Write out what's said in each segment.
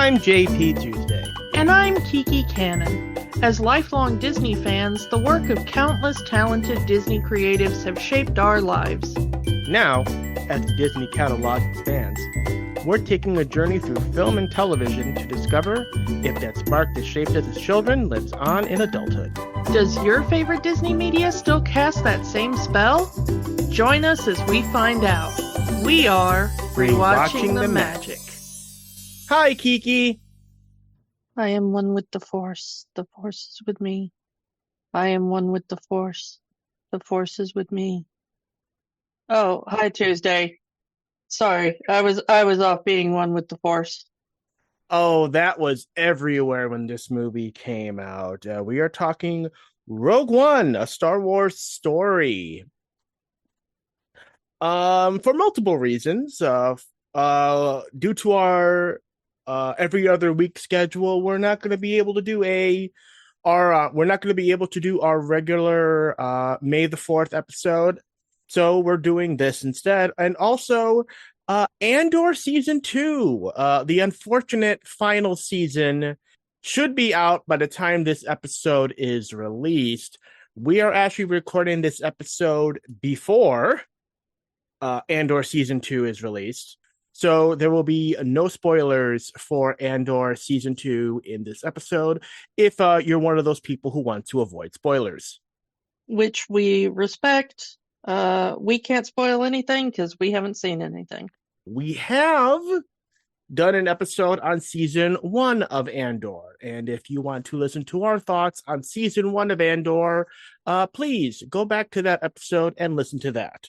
I'm JP Tuesday. And I'm Kiki Cannon. As lifelong Disney fans, the work of countless talented Disney creatives have shaped our lives. Now, as the Disney catalog expands, we're taking a journey through film and television to discover if that spark that shaped us as children lives on in adulthood. Does your favorite Disney media still cast that same spell? Join us as we find out. We are Rewatching the Magic. Hi, Kiki. I am one with the Force. The Force is with me. I am one with the Force. The Force is with me. Oh, hi Tuesday. Sorry, I was off being one with the Force. Oh, that was everywhere when this movie came out. We are talking Rogue One, a Star Wars story. For multiple reasons. Due to our every other week schedule, we're not going to be able to do our regular May the 4th episode. So we're doing this instead. And also Andor season 2, the unfortunate final season, should be out by the time this episode is released. We are actually recording this episode before Andor season 2 is released. So there will be no spoilers for Andor season 2 in this episode if you're one of those people who want to avoid spoilers. Which we respect. We can't spoil anything because we haven't seen anything. We have done an episode on season 1 of Andor. And if you want to listen to our thoughts on season 1 of Andor, please go back to that episode and listen to that.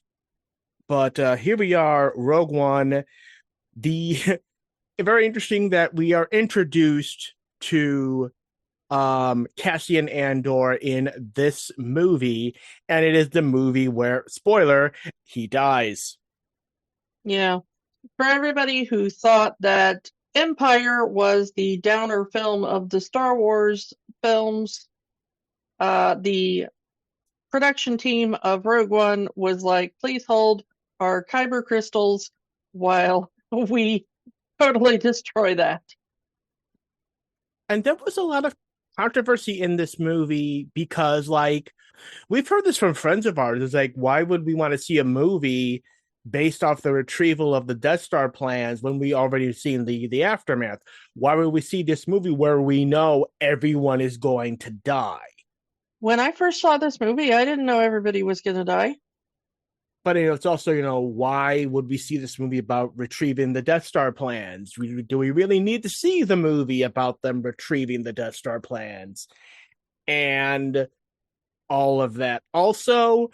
But here we are, Rogue One. Very interesting that we are introduced to Cassian Andor in this movie, and it is the movie where, spoiler, he dies. Yeah. For everybody who thought that Empire was the downer film of the Star Wars films, the production team of Rogue One was like, please hold our kyber crystals while we totally destroy that. And there was a lot of controversy in this movie because, like, we've heard this from friends of ours. It's like, why would we want to see a movie based off the retrieval of the Death Star plans when we already seen the aftermath? Why would we see this movie where we know everyone is going to die? When I first saw this movie, I didn't know everybody was going to die. But it's also, why would we see this movie about retrieving the Death Star plans? Do we really need to see the movie about them retrieving the Death Star plans? And all of that. Also,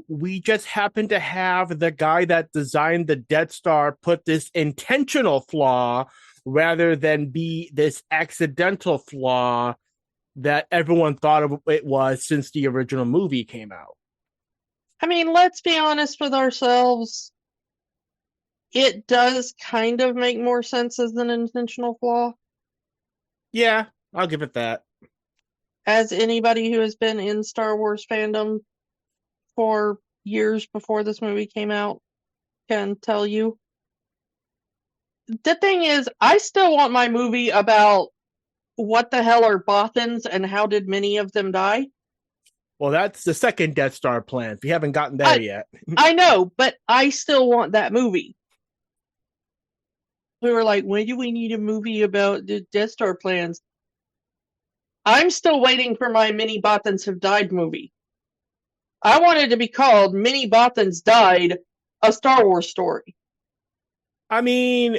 we just happen to have the guy that designed the Death Star put this intentional flaw rather than be this accidental flaw that everyone thought it was since the original movie came out. I mean, let's be honest with ourselves. It does kind of make more sense as an intentional flaw. Yeah, I'll give it that. As anybody who has been in Star Wars fandom for years before this movie came out can tell you. The thing is, I still want my movie about what the hell are Bothans and how did many of them die? Well, that's the second Death Star plan. We haven't gotten there yet. I know, but I still want that movie. We were like, when do we need a movie about the Death Star plans? I'm still waiting for my Many Bothans Have Died movie. I want it to be called Many Bothans Died, a Star Wars story. I mean,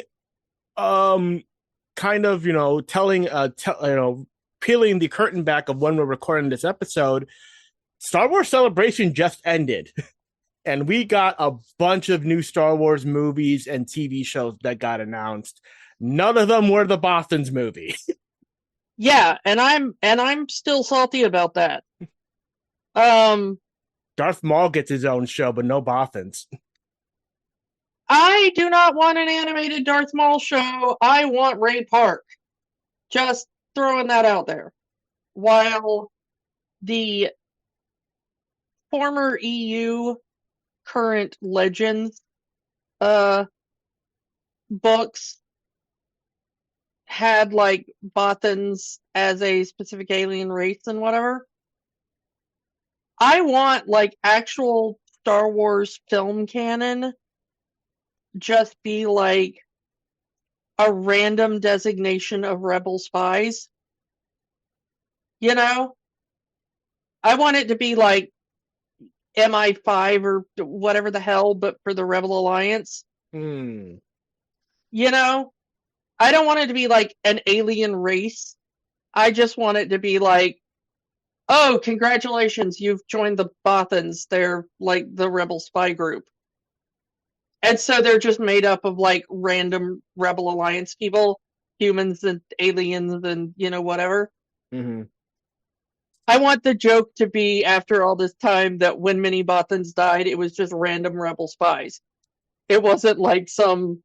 kind of, telling, peeling the curtain back of when we're recording this episode, Star Wars Celebration just ended. And we got a bunch of new Star Wars movies and TV shows that got announced. None of them were the Bothans movie. Yeah, and I'm still salty about that. Darth Maul gets his own show, but no Bothans. I do not want an animated Darth Maul show. I want Ray Park. Just throwing that out there. While the former EU current Legends books had like Bothans as a specific alien race and whatever. I want like actual Star Wars film canon just be like a random designation of rebel spies. You know? I want it to be like MI5 or whatever the hell, but for the Rebel Alliance. Hmm. You know? I don't want it to be like an alien race. I just want it to be like, oh, congratulations, you've joined the Bothans. They're like the rebel spy group. And so they're just made up of like random Rebel Alliance people, humans and aliens and, you know, whatever. Mm-hmm. I want the joke to be after all this time that when many Bothans died, it was just random Rebel spies. It wasn't like some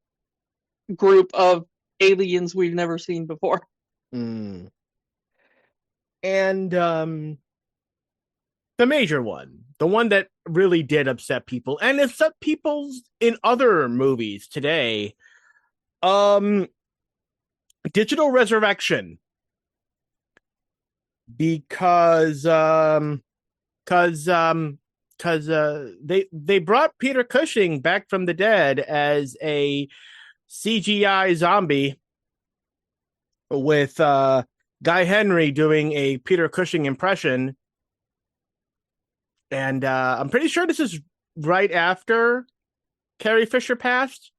group of aliens we've never seen before. Mm. And the major one, the one that really did upset people, and upset people in other movies today, digital resurrection, because they brought Peter Cushing back from the dead as a CGI zombie with Guy Henry doing a Peter Cushing impression. And I'm pretty sure this is right after Carrie Fisher passed.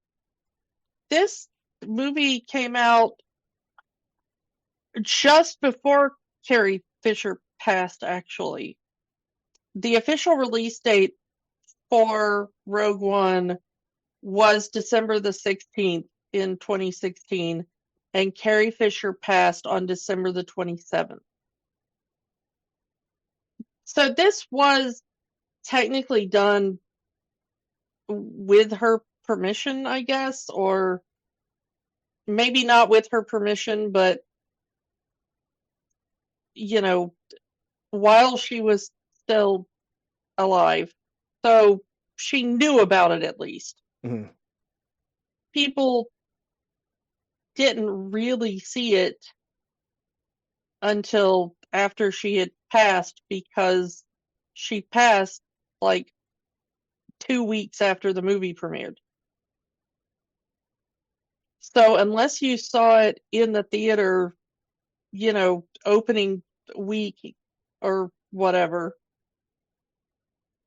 This movie came out just before Carrie Fisher passed, actually. The official release date for Rogue One was December the 16th in 2016, and Carrie Fisher passed on December the 27th. So this was technically done with her permission, I guess, or maybe not with her permission, but, you know, while she was still alive. So she knew about it at least. Mm-hmm. People didn't really see it until after she had passed, because she passed like 2 weeks after the movie premiered. So unless you saw it in the theater, you know, opening week or whatever,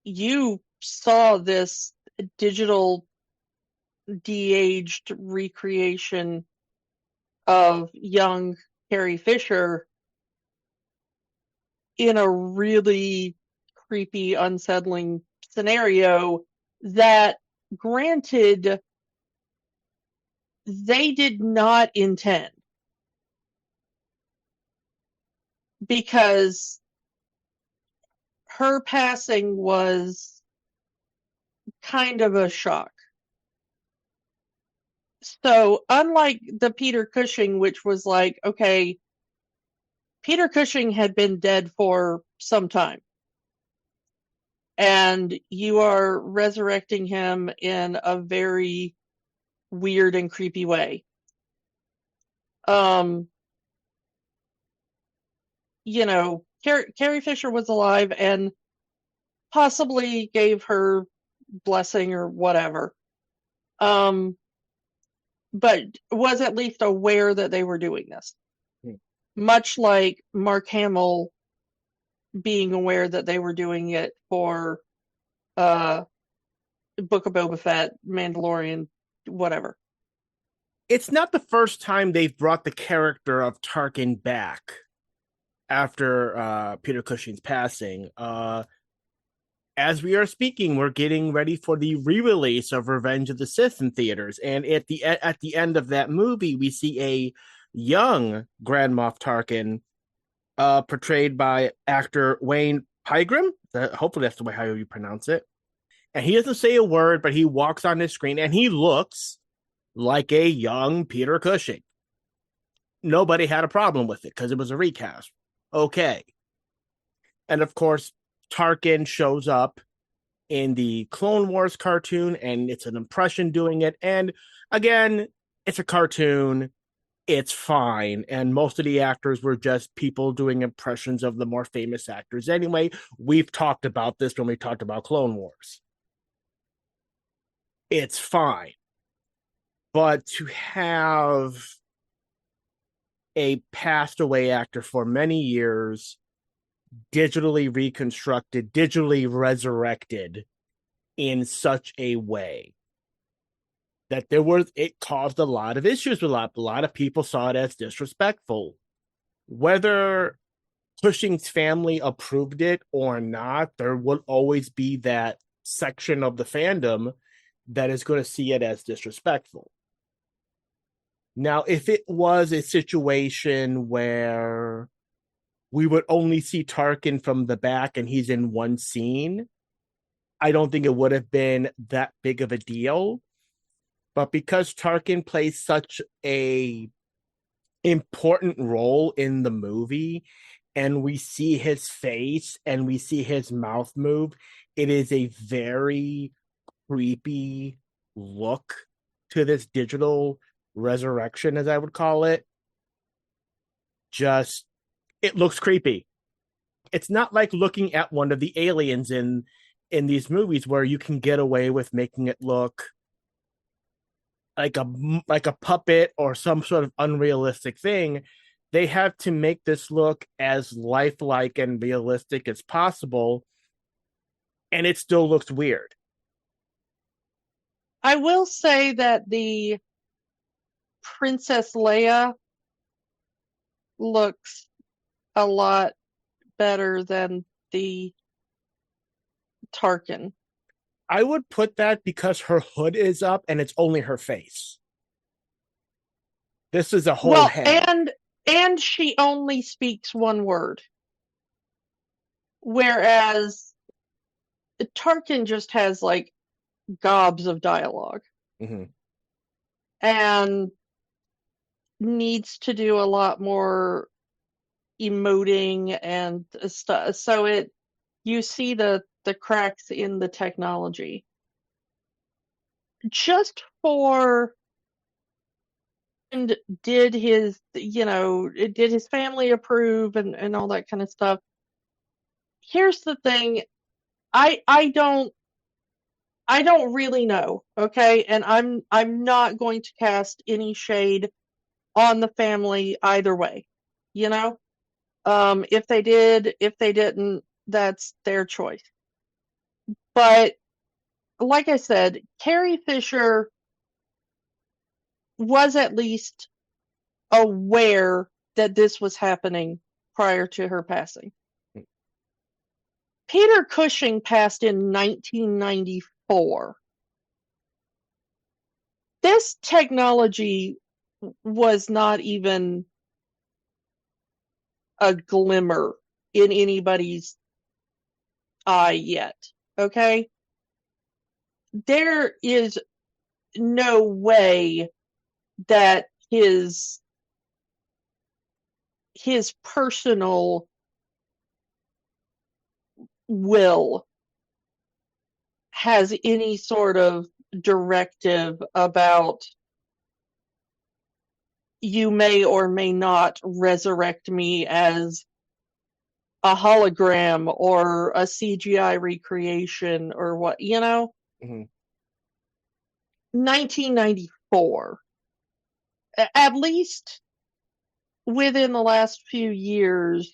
you saw this digital de-aged recreation of young Carrie Fisher in a really creepy, unsettling scenario that, granted, they did not intend. Because her passing was kind of a shock. So, unlike the Peter Cushing, which was like, okay, Peter Cushing had been dead for some time, and you are resurrecting him in a very weird and creepy way. You know, Carrie Fisher was alive and possibly gave her blessing or whatever. But was at least aware that they were doing this. Much like Mark Hamill being aware that they were doing it for Book of Boba Fett, Mandalorian, whatever. It's not the first time they've brought the character of Tarkin back after Peter Cushing's passing. As we are speaking, we're getting ready for the re-release of Revenge of the Sith in theaters, and at the end of that movie, we see a young Grand Moff Tarkin, portrayed by actor Wayne Pygram. Hopefully, that's the way how you pronounce it. And he doesn't say a word, but he walks on his screen, and he looks like a young Peter Cushing. Nobody had a problem with it because it was a recast. Okay. And of course, Tarkin shows up in the Clone Wars cartoon, and it's an impression doing it. And again, it's a cartoon. it's fine. And most of the actors were just people doing impressions of the more famous actors. Anyway, we've talked about this when we talked about Clone Wars. It's fine. But to have a passed away actor for many years digitally reconstructed, digitally resurrected in such a way that it caused a lot of issues with a lot of people saw it as disrespectful. Whether Cushing's family approved it or not, there will always be that section of the fandom that is going to see it as disrespectful. Now, if it was a situation where we would only see Tarkin from the back and he's in one scene, I don't think it would have been that big of a deal. But because Tarkin plays such a important role in the movie and we see his face and we see his mouth move, it is a very creepy look to this digital resurrection, as I would call it. Just, it looks creepy. It's not like looking at one of the aliens in these movies where you can get away with making it look like a puppet or some sort of unrealistic thing. They have to make this look as lifelike and realistic as possible, and it still looks weird. I will say that the Princess Leia looks a lot better than the Tarkin. I would put that because her hood is up and it's only her face. This is a whole head. And she only speaks one word. Whereas Tarkin just has like gobs of dialogue. Mm-hmm. And needs to do a lot more emoting and stuff. So you see the cracks in the technology. Just for and did his family approve and all that kind of stuff. Here's the thing, I don't really know, okay? And I'm not going to cast any shade on the family either way. If they did, if they didn't, that's their choice. But like I said, Carrie Fisher was at least aware that this was happening prior to her passing. Peter Cushing passed in 1994. This technology was not even a glimmer in anybody's eye yet, okay? There is no way that his personal will has any sort of directive about you may or may not resurrect me as a hologram or a CGI recreation or what, Mm-hmm. 1994. At least within the last few years,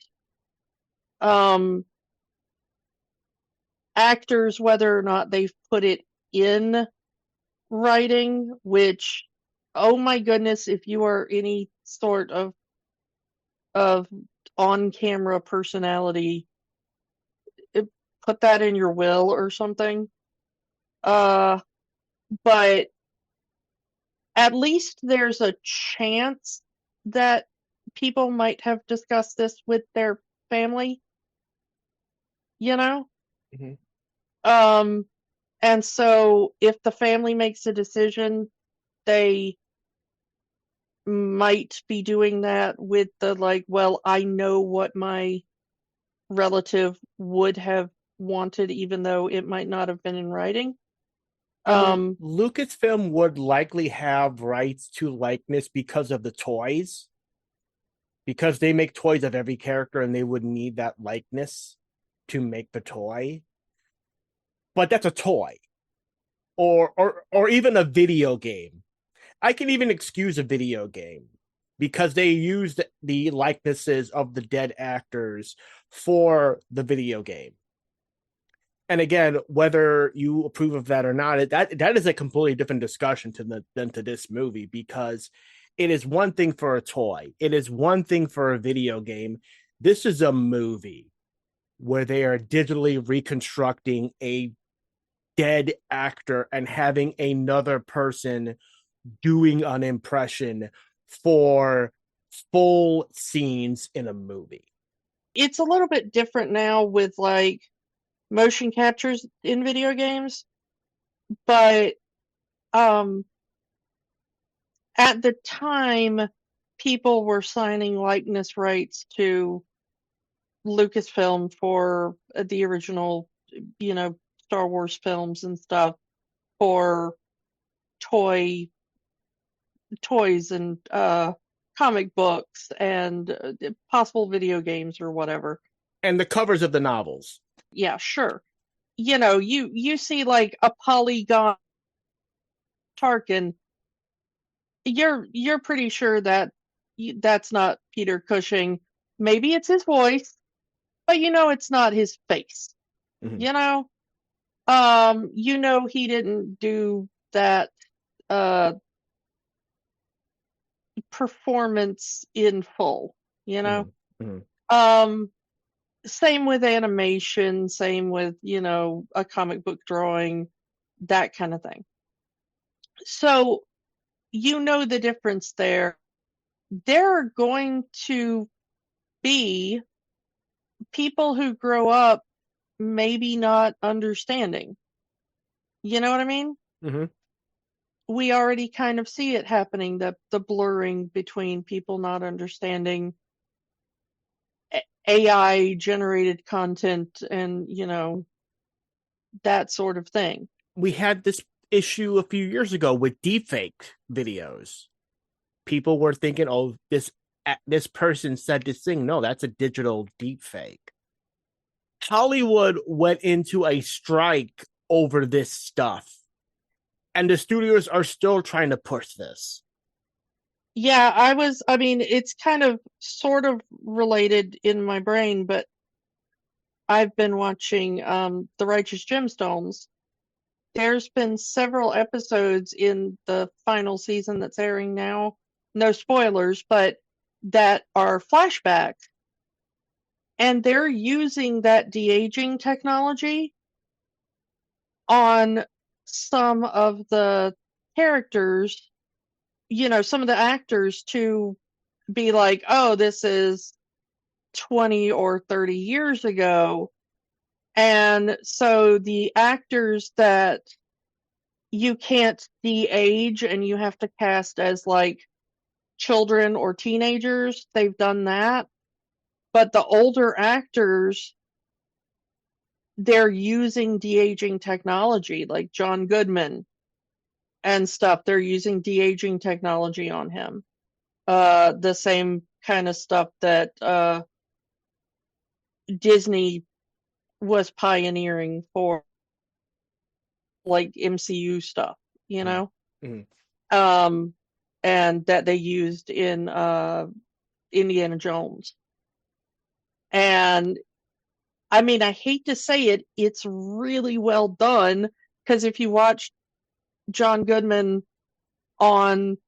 actors, whether or not they've put it in writing, which, oh my goodness, if you are any sort of on-camera personality, put that in your will or something. But at least there's a chance that people might have discussed this with their family, Mm-hmm. And so if the family makes a decision, they might be doing that with the like, well, I know what my relative would have wanted, even though it might not have been in writing. Um, Lucasfilm would likely have rights to likeness because of the toys, because they make toys of every character and they would need that likeness to make the toy. But that's a toy, or even a video game. I can even excuse a video game because they used the likenesses of the dead actors for the video game. And again, whether you approve of that or not, that is a completely different discussion than to this movie, because it is one thing for a toy, it is one thing for a video game. This is a movie where they are digitally reconstructing a dead actor and having another person doing an impression for full scenes in a movie. it's a little bit different now with like motion captures in video games, but um, at the time, people were signing likeness rights to Lucasfilm for the original, Star Wars films and stuff for toy toys and comic books and possible video games or whatever. And the covers of the novels. Yeah, sure. You see like a polygon Tarkin, you're pretty sure that that's not Peter Cushing. Maybe it's his voice, but it's not his face. Mm-hmm. He didn't do that performance in full, Mm-hmm. Mm-hmm. Same with animation, same with, a comic book drawing, that kind of thing. So, the difference there. There are going to be people who grow up maybe not understanding. You know what I mean? Mm-hmm. We already kind of see it happening, the blurring between people not understanding AI generated content and, that sort of thing. We had this issue a few years ago with deepfake videos. People were thinking, "Oh, this person said this thing." No, that's a digital deepfake. Hollywood went into a strike over this stuff, and the studios are still trying to push this. Yeah, I mean, it's kind of sort of related in my brain, but I've been watching The Righteous Gemstones. There's been several episodes in the final season that's airing now. No spoilers, but that are flashbacks. And they're using that de-aging technology on some of the characters, some of the actors to be like, oh, this is 20 or 30 years ago. And so the actors that you can't de-age and you have to cast as like children or teenagers, they've done that. But the older actors, they're using de-aging technology, like John Goodman and stuff. They're using de-aging technology on him. The same kind of stuff that Disney was pioneering for, like MCU stuff, Mm-hmm. And that they used in Indiana Jones. And I mean, I hate to say it, it's really well done, because if you watch John Goodman on,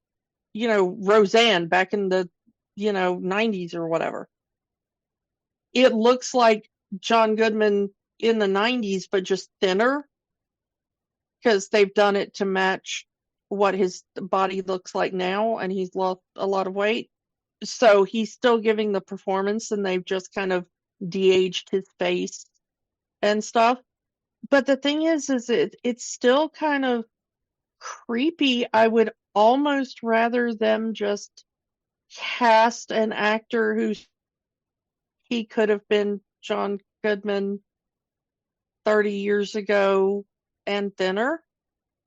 Roseanne back in the, 90s or whatever, it looks like John Goodman in the 90s, but just thinner, because they've done it to match what his body looks like now, and he's lost a lot of weight. So he's still giving the performance, and they've just kind of de-aged his face and stuff. But the thing is it's still kind of creepy. I would almost rather them just cast an actor he could have been John Goodman 30 years ago and thinner.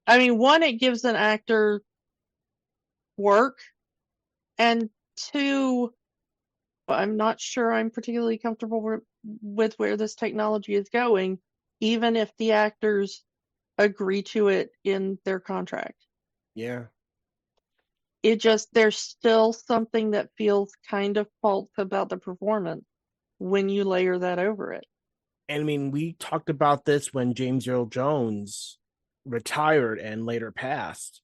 I mean, one, it gives an actor work, and two, I'm not sure I'm particularly comfortable with where this technology is going, even if the actors agree to it in their contract. Yeah. There's still something that feels kind of false about the performance when you layer that over it. And I mean, we talked about this when James Earl Jones retired and later passed.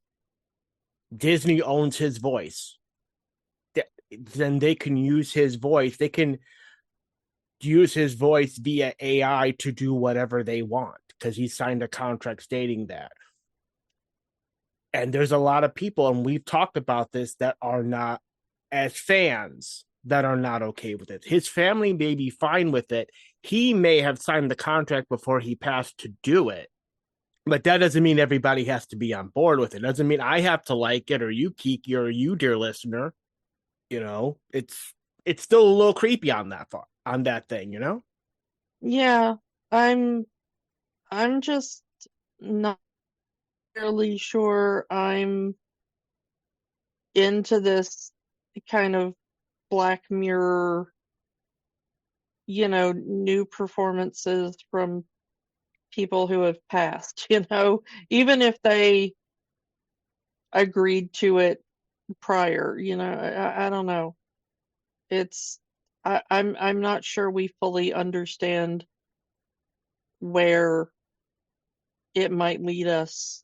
Disney owns his voice. Then they can use his voice. They can use his voice via AI to do whatever they want because he signed a contract stating that. And there's a lot of people, and we've talked about this, that are not, as fans, that are not okay with it. His family may be fine with it. He may have signed the contract before he passed to do it. But that doesn't mean everybody has to be on board with it. Doesn't mean I have to like it, or you, Kiki, or you, dear listener. It's still a little creepy on that thing. Yeah, I'm just not really sure I'm into this kind of Black Mirror, new performances from people who have passed, even if they agreed to it prior, I don't know. I'm not sure we fully understand where it might lead us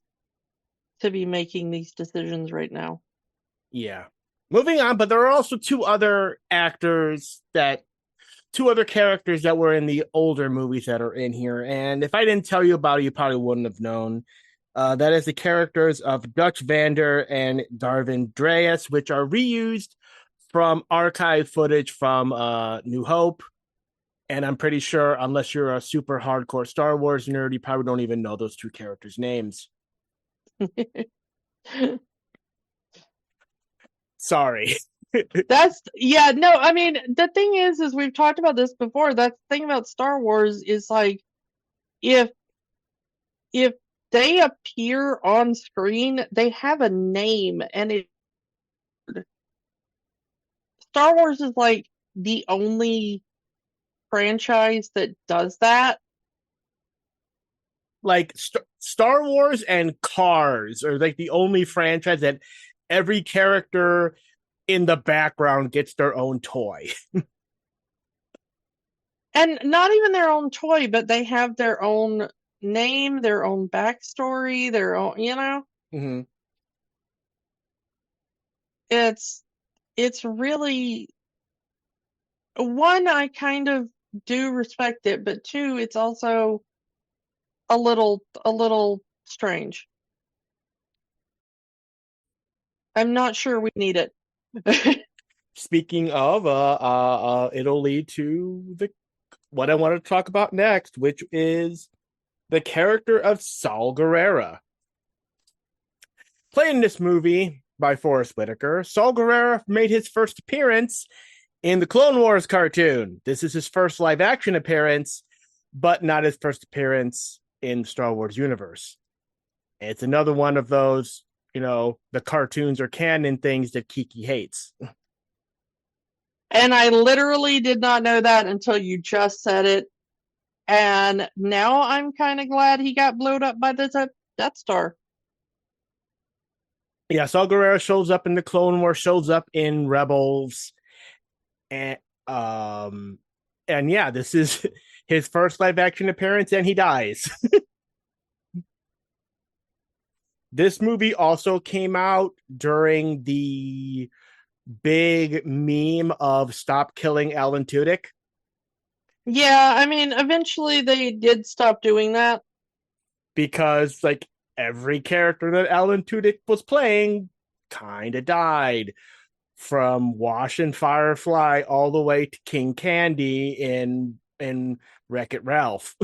to be making these decisions right now. Yeah. Moving on, but there are also two other characters that were in the older movies that are in here. And if I didn't tell you about it, you probably wouldn't have known. That is the characters of Dutch Vander and Darvin Dreas, which are reused from archive footage from New Hope. And I'm pretty sure, unless you're a super hardcore Star Wars nerd, you probably don't even know those two characters' names. Sorry. No, I mean, the thing is we've talked about this before. That's the thing about Star Wars is like, if they appear on screen, they have a name, and Star Wars is like the only franchise that does that. Like Star Wars and Cars are like the only franchise that every character in the background gets their own toy. And not even their own toy, but they have their own name, their own backstory, their own, Mm-hmm. it's really, one, I kind of do respect it, but two, it's also a little strange. I'm not sure we need it. Speaking of, it'll lead to what I want to talk about next, which is the character of Saul Guerrera. Played in this movie by Forrest Whitaker, Saul Guerrera made his first appearance in the Clone Wars cartoon. This is his first live action appearance, but not his first appearance in Star Wars universe. It's another one of those, the cartoons are canon things that Kiki hates. And I literally did not know that until you just said it. And now I'm kind of glad he got blown up by the Death Star. Yeah, Saul Guerrero shows up in the Clone Wars, shows up in Rebels, and yeah, this is his first live action appearance, and he dies. This movie also came out during the big meme of "Stop Killing Alan Tudyk." Yeah, I mean, eventually they did stop doing that. Because, like, every character that Alan Tudyk was playing kind of died. From Wash and Firefly all the way to King Candy in Wreck-It Ralph.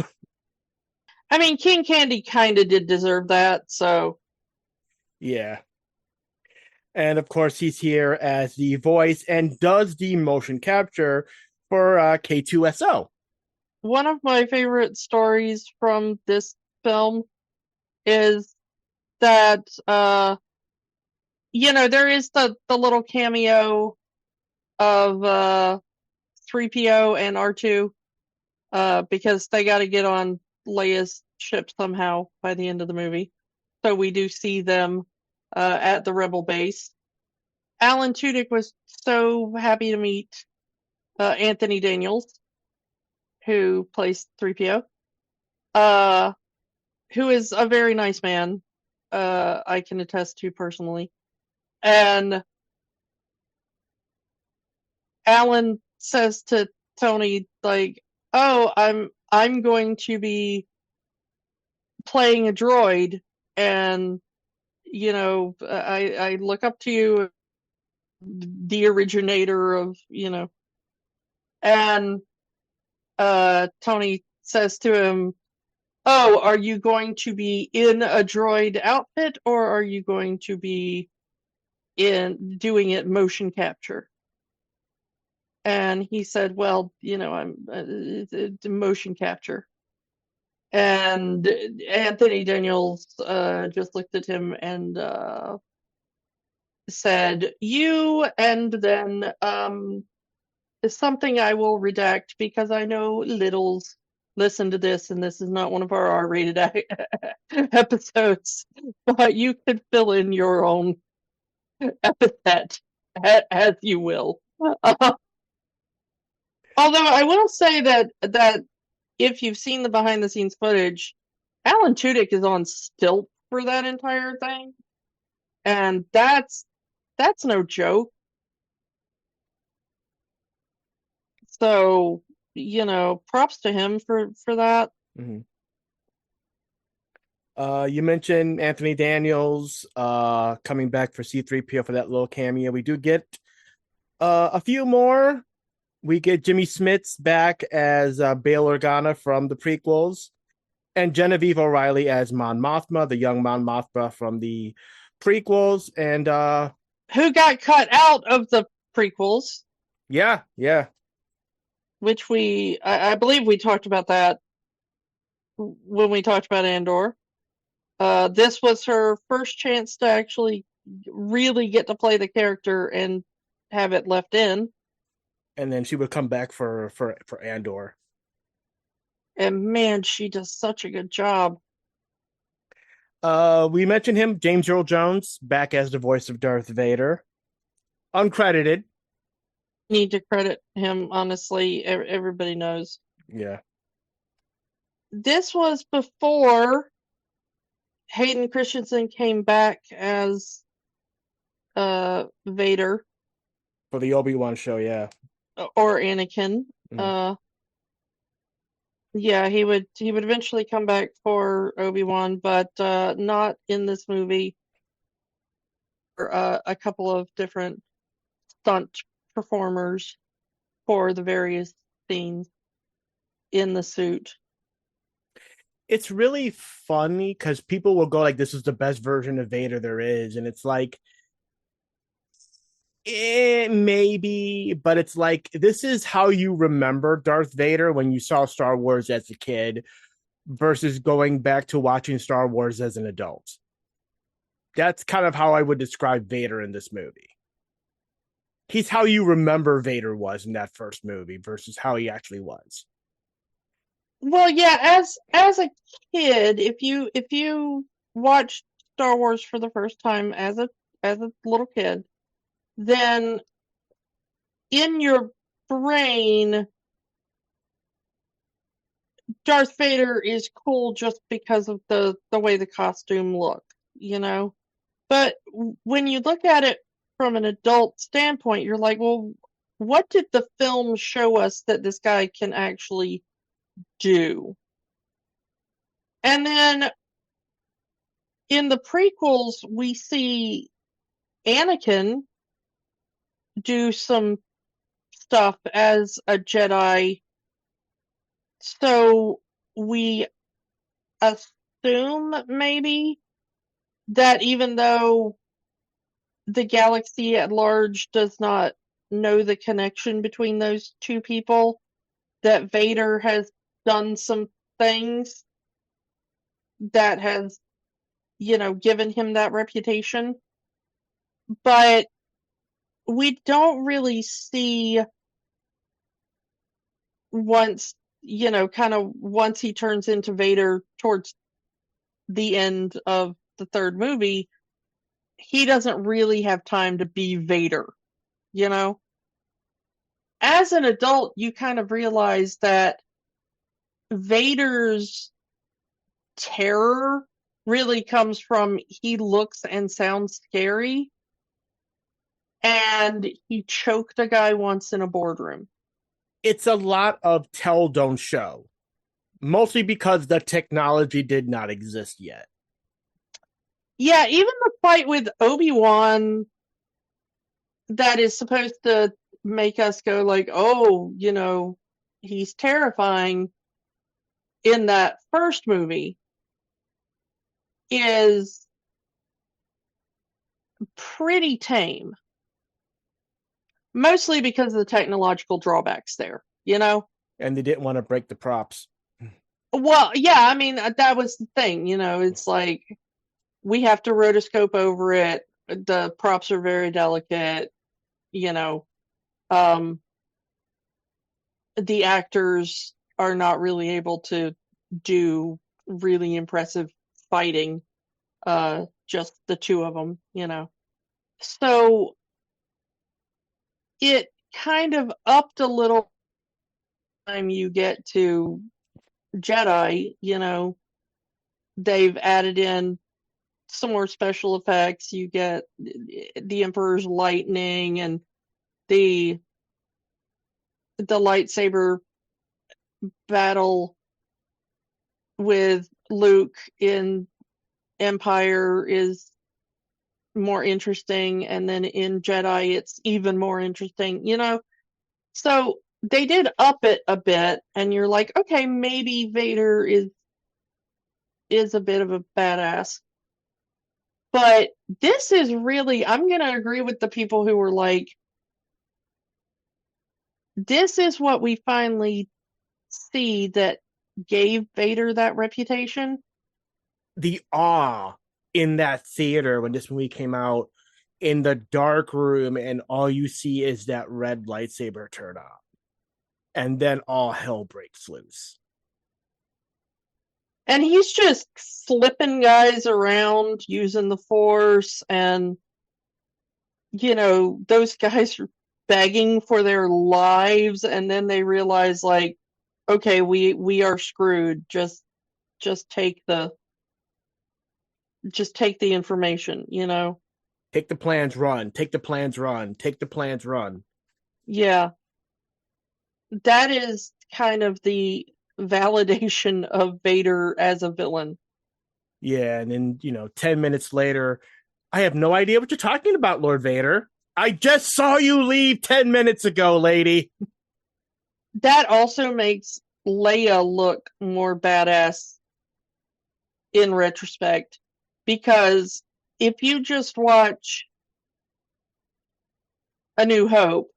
I mean, King Candy kind of did deserve that, so. Yeah. And of course, he's here as the voice and does the motion capture for K2SO. One of my favorite stories from this film is that there is the little cameo of 3PO and R2 because they got to get on Leia's ship somehow by the end of the movie. So we do see them at the Rebel base. Alan Tudyk was so happy to meet Anthony Daniels, who plays 3PO, who is a very nice man. I can attest to personally. And Alan says to Tony, like, "Oh, I'm going to be playing a droid, and I look up to you, the originator of And Tony says to him, "Oh, are you going to be in a droid outfit, or are you going to be in doing it motion capture?" And he said, "Well, I'm it's motion capture." And Anthony Daniels just looked at him and said, "You," and then is something I will redact because I know littles listen to this, and this is not one of our R-rated episodes. But you could fill in your own epithet as you will. Although I will say that if you've seen the behind the scenes footage, Alan Tudyk is on stilt for that entire thing, and that's no joke. So, props to him for that. Mm-hmm. You mentioned Anthony Daniels coming back for C-3PO for that little cameo. We do get a few more. We get Jimmy Smits back as Bail Organa from the prequels, and Genevieve O'Reilly as Mon Mothma, the young Mon Mothma from the prequels, and who got cut out of the prequels. Yeah. Which I believe we talked about that when we talked about Andor. This was her first chance to actually really get to play the character and have it left in. And then she would come back for Andor. And man, she does such a good job. We mentioned him, James Earl Jones, back as the voice of Darth Vader. Uncredited. Need to credit him, honestly. Everybody knows. Yeah. This was before Hayden Christensen came back as Vader. For the Obi-Wan show, yeah. Or Anakin. Yeah, he would eventually come back for Obi-Wan, but not in this movie. Or a couple of different stunt performers for the various scenes in the suit. It's really funny because people will go like, "This is the best version of Vader there is," and it's like, maybe, but it's like, this is how you remember Darth Vader when you saw Star Wars as a kid versus going back to watching Star Wars as an adult. That's kind of how I would describe Vader in this movie. He's how you remember Vader was in that first movie versus how he actually was. Well, yeah, as a kid, if you watched Star Wars for the first time as a little kid, then in your brain, Darth Vader is cool just because of the way the costume looked, But when you look at it from an adult standpoint, you're like, well, what did the film show us that this guy can actually do? And then in the prequels, we see Anakin do some stuff as a Jedi. So we assume maybe that even though the galaxy at large does not know the connection between those two people, that Vader has done some things that has given him that reputation. But we don't really see once, once he turns into Vader towards the end of the third movie, he doesn't really have time to be Vader, you know? As an adult, you kind of realize that Vader's terror really comes from he looks and sounds scary, and he choked a guy once in a boardroom. It's a lot of tell, don't show, mostly because the technology did not exist yet. Yeah, even the fight with Obi-Wan that is supposed to make us go like, oh, he's terrifying in that first movie is pretty tame. Mostly because of the technological drawbacks there, And they didn't want to break the props. Well, yeah, I mean, that was the thing, it's like we have to rotoscope over it. The props are very delicate, um, the actors are not really able to do really impressive fighting, just the two of them, So it kind of upped a little time you get to Jedi, they've added in some more special effects. You get the Emperor's lightning and the lightsaber battle with Luke in Empire is more interesting, and then in Jedi it's even more interesting, So they did up it a bit, and you're like, okay, maybe Vader is a bit of a badass. But this is really, I'm going to agree with the people who were like, this is what we finally see that gave Vader that reputation. The awe in that theater when this movie came out, in the dark room, and all you see is that red lightsaber turn on. And then all hell breaks loose. And he's just flipping guys around using the Force, and those guys are begging for their lives, and then they realize like, okay, we are screwed. Just take the information, Take the plans, run. Take the plans, run. Take the plans, run. Yeah. That is kind of the validation of Vader as a villain. Yeah, and then, 10 minutes later, I have no idea what you're talking about, Lord Vader. I just saw you leave 10 minutes ago, lady. That also makes Leia look more badass in retrospect, because if you just watch A New Hope,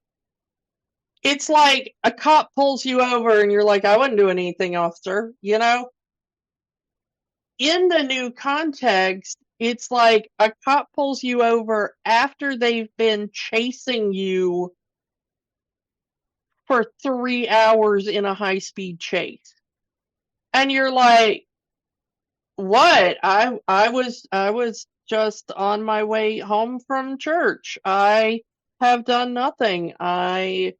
it's like a cop pulls you over and you're like, I wouldn't do anything, officer, In the new context, it's like a cop pulls you over after they've been chasing you for 3 hours in a high-speed chase. And you're like, what? I was just on my way home from church. I have done nothing. And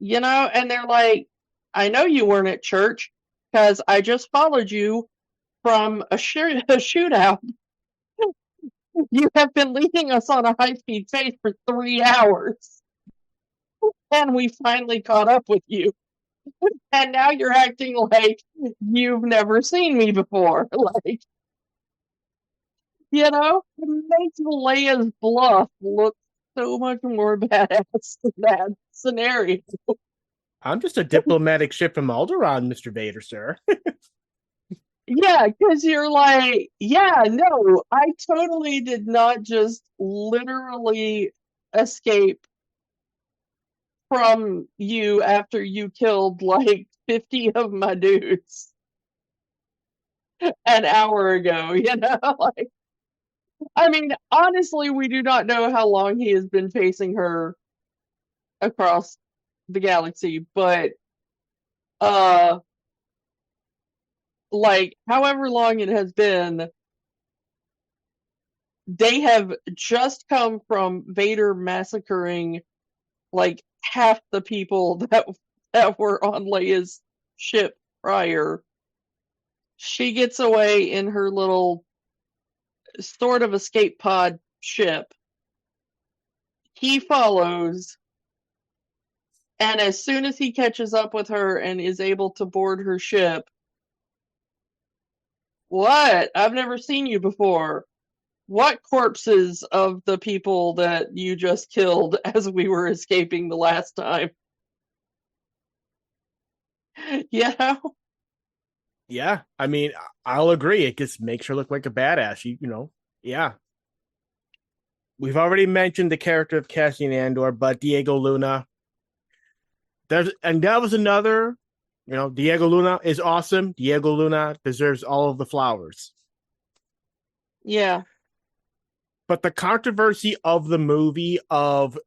they're like, I know you weren't at church because I just followed you from a shootout. You have been leading us on a high-speed chase for 3 hours. And we finally caught up with you. And now you're acting like you've never seen me before. Like, it makes Leia's bluff look so much more badass in that scenario. I'm just a diplomatic ship from Alderaan, Mr. Vader, sir. Yeah, because you're like, yeah, no, I totally did not just literally escape from you after you killed like 50 of my dudes an hour ago, like I mean, honestly, we do not know how long he has been chasing her across the galaxy, but uh like however long it has been, they have just come from Vader massacring like half the people that were on Leia's ship prior. She gets away in her little sort of escape pod ship. He follows, and as soon as he catches up with her and is able to board her ship, what? I've never seen you before. What corpses of the people that you just killed as we were escaping the last time? You know? Yeah, I mean, I'll agree. It just makes her look like a badass. Yeah. We've already mentioned the character of Cassian Andor, but Diego Luna. That was another. Diego Luna is awesome. Diego Luna deserves all of the flowers. Yeah. But the controversy of the movie of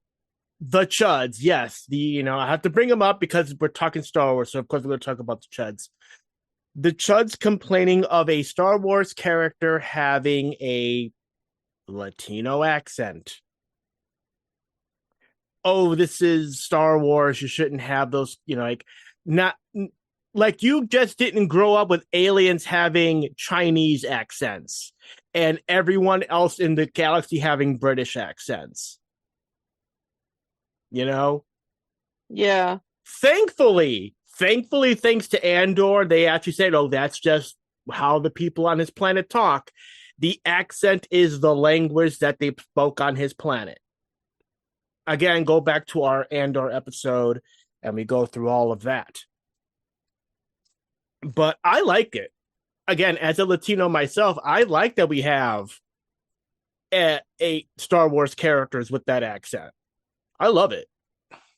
the Chuds, yes, I have to bring them up because we're talking Star Wars, so of course we're going to talk about the Chuds. The Chuds complaining of a Star Wars character having a Latino accent. Oh, this is Star Wars. You shouldn't have those, not like you just didn't grow up with aliens having Chinese accents and everyone else in the galaxy having British accents. You know? Yeah. Thankfully, thanks to Andor, they actually said, oh, that's just how the people on his planet talk. The accent is the language that they spoke on his planet. Again, go back to our Andor episode and we go through all of that. But I like it. Again, as a Latino myself, I like that we have a Star Wars characters with that accent. I love it.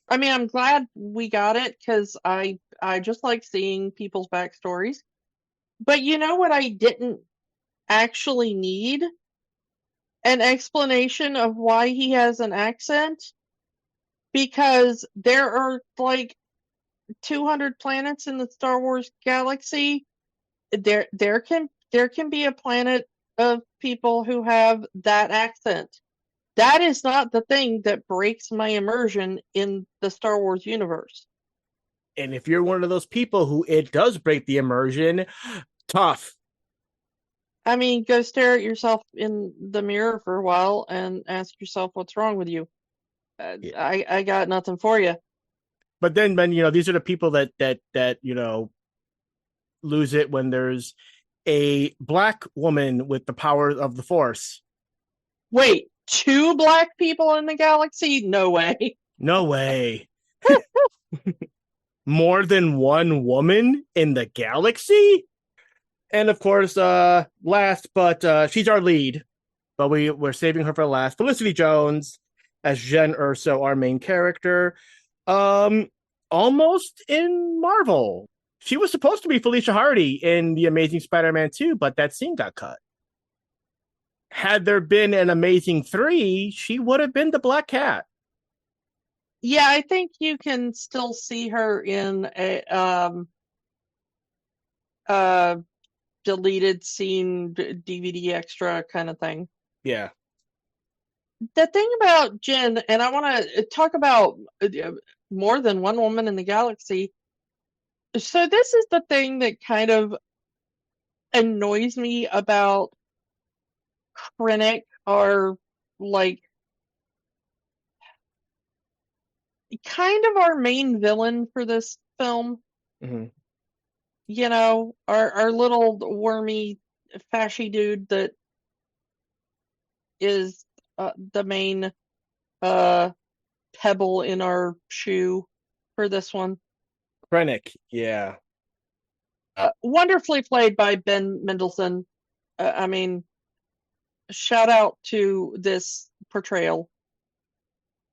I mean, I'm glad we got it because I just like seeing people's backstories. But you know what I didn't actually need? An explanation of why he has an accent? Because there are like 200 planets in the Star Wars galaxy. There can be a planet of people who have that accent. That is not the thing that breaks my immersion in the Star Wars universe. And if you're one of those people who it does break the immersion, tough. I mean, go stare at yourself in the mirror for a while and ask yourself what's wrong with you. Yeah. I got nothing for you. But then, these are the people that lose it when there's a black woman with the power of the Force. Wait, two black people in the galaxy? No way. No way. More than one woman in the galaxy? And of course, last, but she's our lead, but we're saving her for last. Felicity Jones as Jen Urso, our main character. Um, Almost in Marvel. She was supposed to be Felicia Hardy in The Amazing Spider-Man 2, but that scene got cut. Had there been an Amazing 3, she would have been the Black Cat. Yeah, I think you can still see her in a uh deleted scene DVD extra kind of thing. Yeah. The thing about Jen, and I want to talk about more than one woman in the galaxy. So this is the thing that kind of annoys me about Krennic, or like kind of our main villain for this film. Mm-hmm. You know, our little wormy fashy dude that is the main uh pebble in our shoe for this one. Krennic, yeah. Wonderfully played by Ben Mendelsohn. I mean, shout out to this portrayal.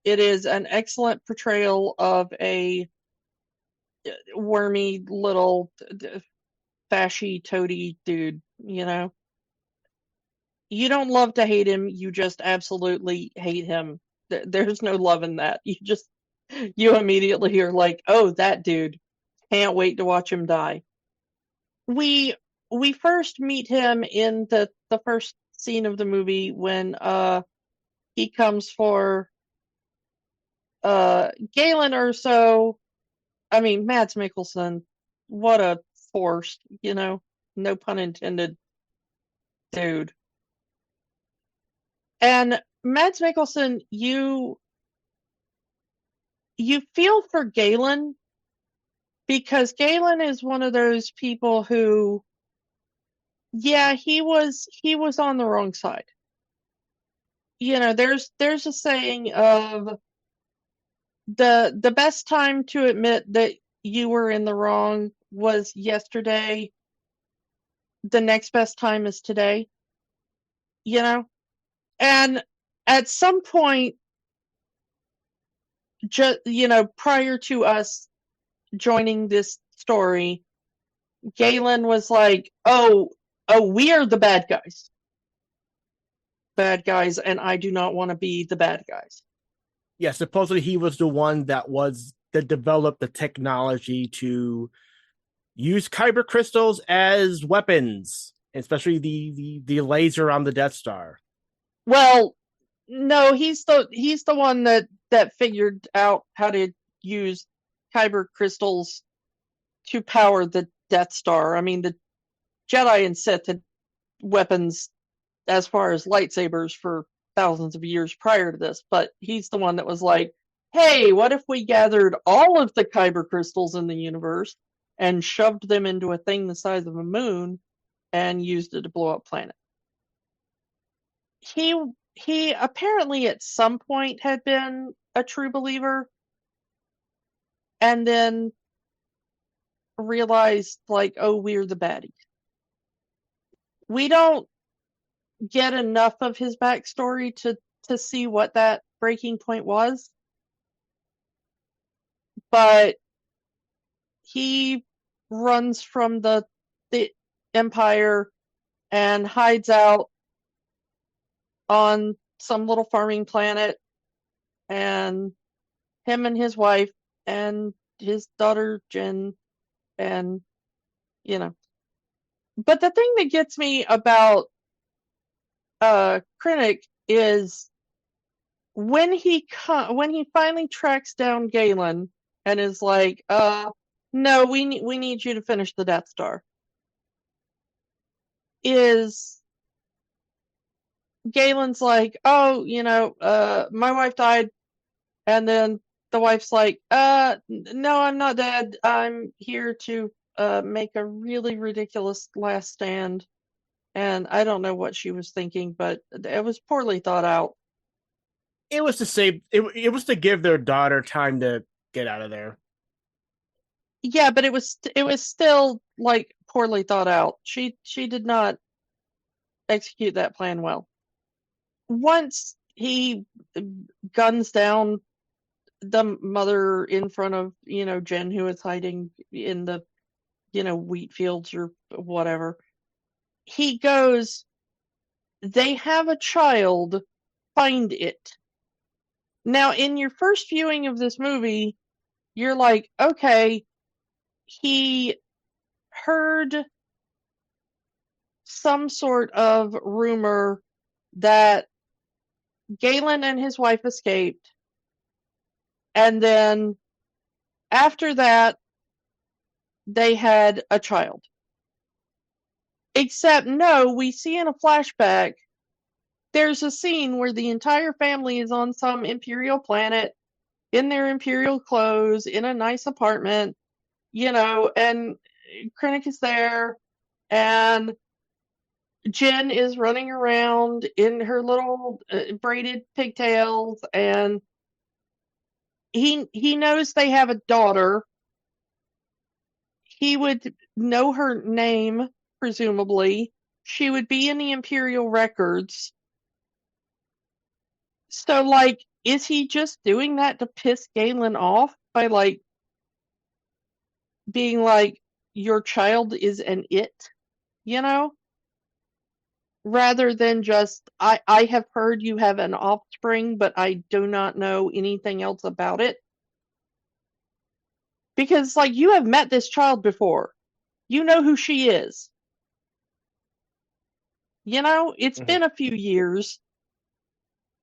It is an excellent portrayal of a wormy little fashy toady dude, you know. You don't love to hate him, you just absolutely hate him. There's no love in that. You immediately are like, oh, that dude. Can't wait to watch him die. We we first meet him in the first scene of the movie when he comes for Galen Erso. I mean, Mads Mikkelsen, what a force, no pun intended, dude. And Mads Mikkelsen, you feel for Galen because Galen is one of those people who, yeah, he was on the wrong side. There's a saying of the best time to admit that you were in the wrong was yesterday. The next best time is today, you know? And at some point, just, prior to us joining this story, Galen was like, oh, we are the bad guys. Bad guys, and I do not want to be the bad guys. Yeah, supposedly he was the one that developed the technology to use kyber crystals as weapons, especially the laser on the Death Star. Well, no, he's the one that figured out how to use kyber crystals to power the Death Star. I mean, the Jedi and Sith had weapons as far as lightsabers for thousands of years prior to this, but he's the one that was like, hey, what if we gathered all of the kyber crystals in the universe and shoved them into a thing the size of a moon and used it to blow up planet? He apparently at some point had been a true believer and then realized, like, oh, we're the baddies. We don't get enough of his backstory to see what that breaking point was, but he runs from the Empire and hides out on some little farming planet, and him and his wife and his daughter Jen, and but the thing that gets me about Krennic is when he finally tracks down Galen and is like, no, we need you to finish the Death Star. Is Galen's like, oh, my wife died, and then the wife's like, no, I'm not dead. I'm here to make a really ridiculous last stand. And I don't know what she was thinking, but it was poorly thought out. It was to save it was to give their daughter time to get out of there. Yeah, but it was still like poorly thought out. She did not execute that plan well. Once he guns down the mother in front of, Jen, who is hiding in the, wheat fields or whatever, he goes, they have a child, find it. Now, in your first viewing of this movie, you're like, okay, he heard some sort of rumor that Galen and his wife escaped, and then after that, they had a child. Except, no, we see in a flashback, there's a scene where the entire family is on some Imperial planet, in their Imperial clothes, in a nice apartment, and Krennic is there, and Jen is running around in her little braided pigtails, and he knows they have a daughter. He would know her name, presumably. She would be in the Imperial records. So, like, is he just doing that to piss Galen off by, like, being like, your child is an it, you know? rather than just, I have heard you have an offspring, but I do not know anything else about it. Because, like, you have met this child before. You know who she is. You know, it's Mhm. been a few years,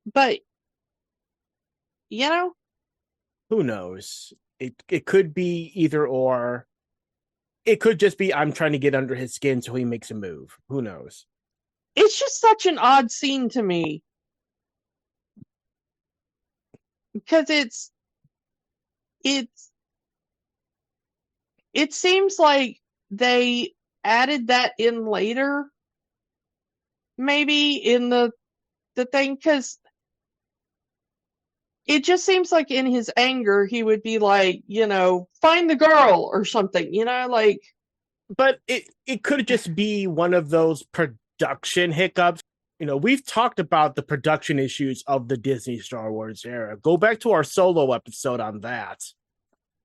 but, you know, Who knows? It could be either or. It could just be I'm trying to get under his skin so he makes a move. Who knows? it's just such an odd scene to me. Because it's, it seems like they added that in later, maybe in the thing, because it just seems like in his anger he would be like, find the girl or something, like. But it could just be one of those production hiccups. We've talked about the production issues of the Disney Star Wars era. Go back to our solo episode on that.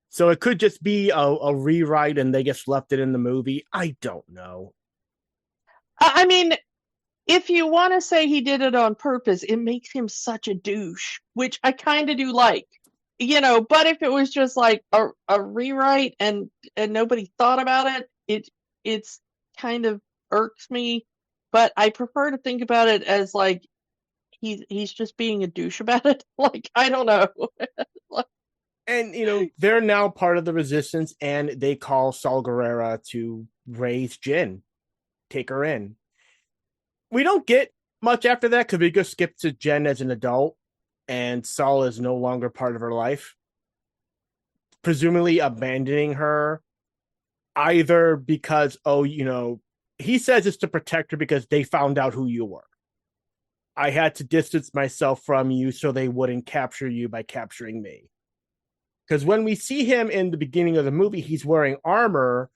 So it could just be a rewrite and they just left it in the movie. I don't know. I mean, if you want to say he did it on purpose, it makes him such a douche, which I kind of do like. But if it was just like a rewrite and nobody thought about it's kind of irks me. But I prefer to think about it as like he's just being a douche about it. Like, I don't know. And they're now part of the resistance, and they call Saul Guerrera to raise Jin, take her in. We don't get much after that because we just skip to Jen as an adult, and Saul is no longer part of her life, presumably abandoning her, either because he says it's to protect her because they found out who you were. I had to distance myself from you so they wouldn't capture you by capturing me. Because when we see him in the beginning of the movie, he's wearing armor.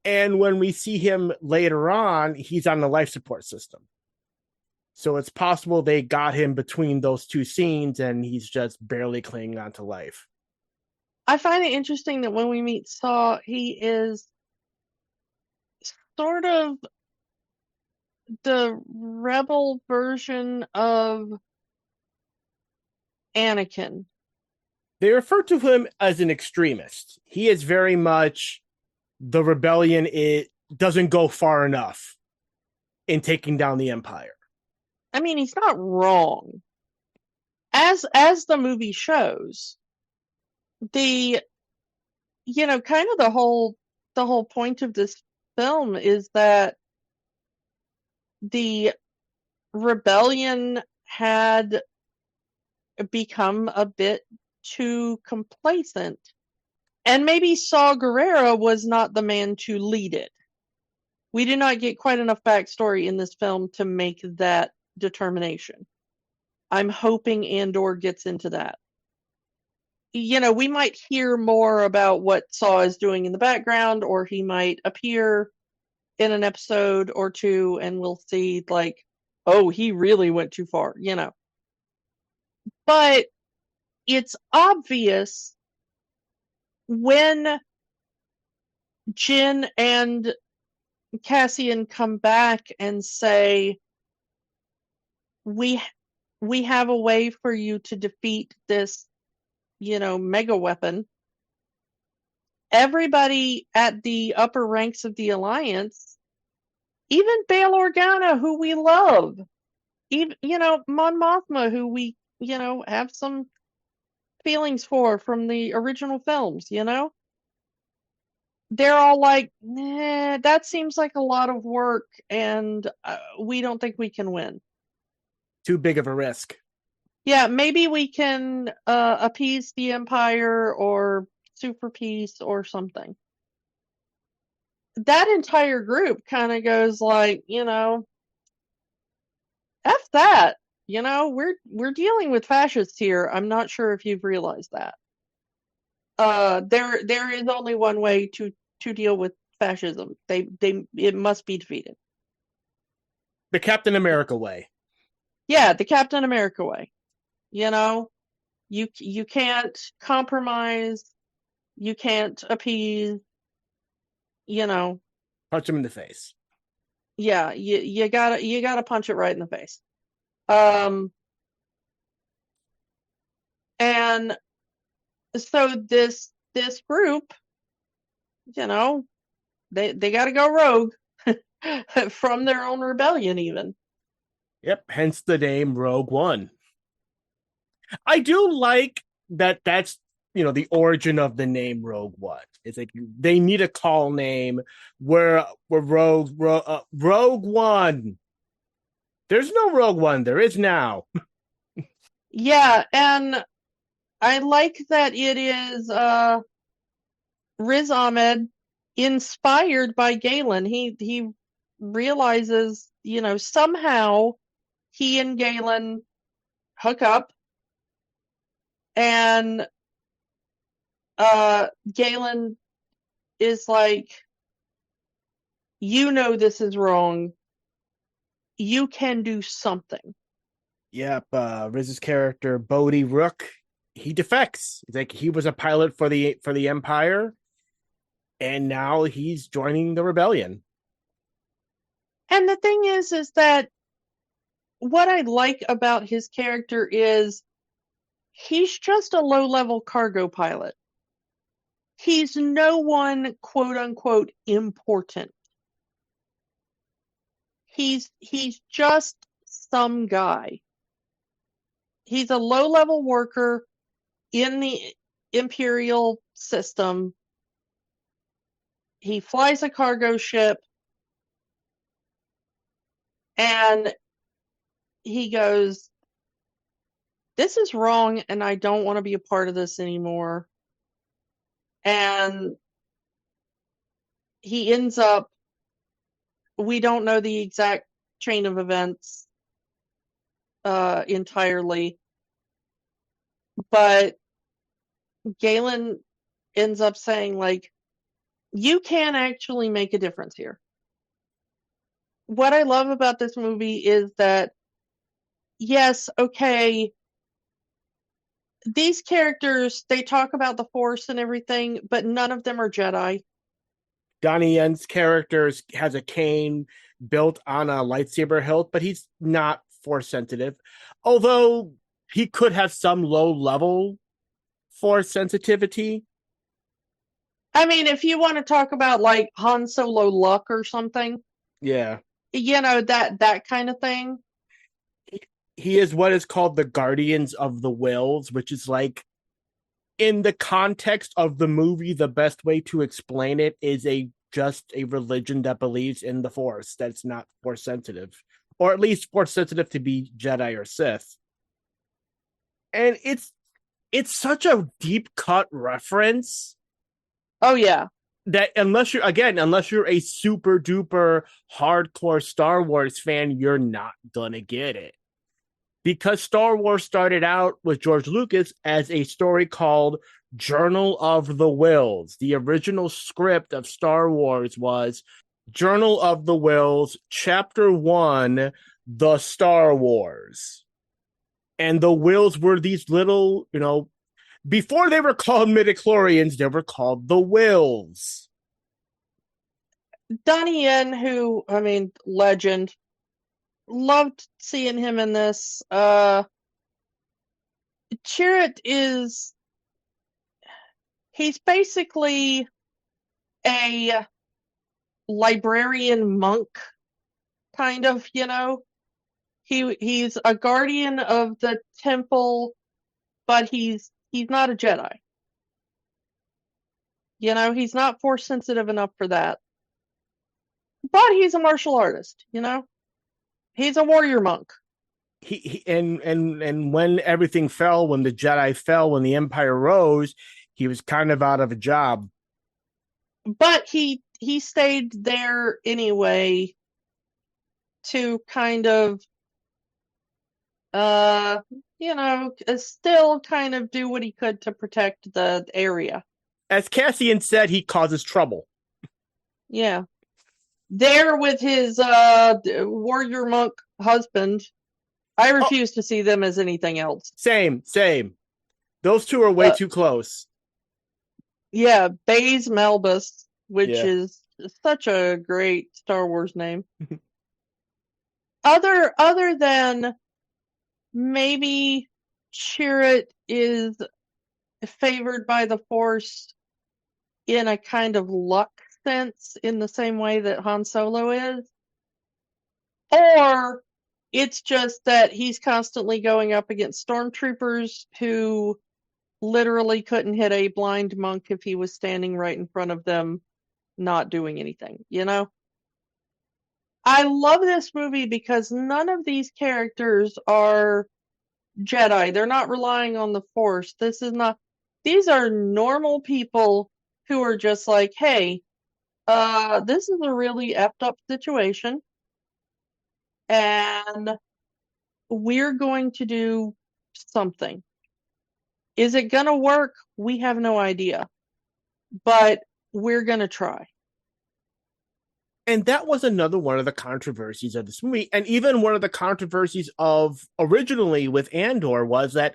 And when we see him later on, he's on the life support system. So it's possible they got him between those two scenes and he's just barely clinging on to life. I find it interesting that when we meet Saw, he is sort of the rebel version of Anakin. They refer to him as an extremist. He is very much the rebellion. It doesn't go far enough in taking down the Empire. I mean, he's not wrong. As the movie shows, the kind of the whole point of this film is that the rebellion had become a bit too complacent, and maybe Saw Gerrera was not the man to lead it. We did not get quite enough backstory in this film to make that determination. I'm hoping Andor gets into that. We might hear more about what Saw is doing in the background, or he might appear in an episode or two and we'll see, like, oh, he really went too far, But it's obvious when Jin and Cassian come back and say, we we have a way for you to defeat this, mega weapon. Everybody at the upper ranks of the Alliance, even Bail Organa, who we love, even, Mon Mothma, who we, have some feelings for from the original films, they're all like, nah, that seems like a lot of work, and we don't think we can win. Too big of a risk. Yeah, maybe we can appease the Empire or super peace or something. That entire group kind of goes like, F that. We're dealing with fascists here. I'm not sure if you've realized that. There is only one way to deal with fascism. It must be defeated. The Captain America way. Yeah, the Captain America way. You can't compromise. You can't appease. Punch him in the face. Yeah, you gotta punch it right in the face. Um, and so this group, you know, they got to go rogue from their own rebellion, even. Yep, hence the name Rogue One. I do like that that's the origin of the name Rogue One. It's like they need a call name where Rogue One. There's no Rogue One, there is now. Yeah, and I like that it is Riz Ahmed inspired by Galen. He realizes, somehow he and Galen hook up, and Galen is like, this is wrong. You can do something. Yep, Riz's character Bodhi Rook, he defects. It's like he was a pilot for the Empire, and now he's joining the rebellion. And the thing is that what I like about his character is he's just a low-level cargo pilot. He's no one, quote unquote, important. He's just some guy. He's a low-level worker in the Imperial system. He flies a cargo ship, and he goes, this is wrong, and I don't want to be a part of this anymore. And he ends up, we don't know the exact chain of events entirely, but Galen ends up saying, like, you can actually make a difference here. What I love about this movie is that, yes, okay, these characters, they talk about the Force and everything, but none of them are Jedi. Donnie Yen's character has a cane built on a lightsaber hilt, but he's not force sensitive. Although he could have some low level force sensitivity. I mean, if you want to talk about like Han Solo luck or something, Yeah. that kind of thing. He is what is called the Guardians of the Wills, which is like, in the context of the movie, the best way to explain it is just a religion that believes in the Force that's not force sensitive, or at least force sensitive to be Jedi or Sith. And it's such a deep cut reference Oh yeah. that unless you're a super duper hardcore Star Wars fan, you're not gonna get it. Because Star Wars started out with George Lucas as a story called Journal of the Wills. The original script of Star Wars was Journal of the Wills, Chapter 1, The Star Wars. And the Wills were these little, before they were called midichlorians, they were called the Wills. Donnie Yen, who, I mean, legend. Loved seeing him in this. Chirrut he's basically a librarian monk, kind of, He's a guardian of the temple, but he's not a Jedi. He's not force sensitive enough for that. But he's a martial artist, He's a warrior monk. And when everything fell, when the Jedi fell, when the Empire rose, he was kind of out of a job. But he stayed there anyway to kind of still kind of do what he could to protect the area. As Cassian said, he causes trouble. Yeah. There with his warrior monk husband. I refuse to see them as anything else. Same. Those two are way too close. Yeah, Baze Melbus, which is such a great Star Wars name. other than maybe Chirrut is favored by the Force in a kind of luck sense, in the same way that Han Solo is, or it's just that he's constantly going up against stormtroopers who literally couldn't hit a blind monk if he was standing right in front of them, not doing anything, you know? I love this movie because none of these characters are Jedi. They're not relying on the Force. These are normal people who are just like, hey, this is a really effed up situation, and we're going to do something. Is it gonna work? We have no idea, but we're gonna try. And that was another one of the controversies of this movie. And even one of the controversies of originally with Andor was that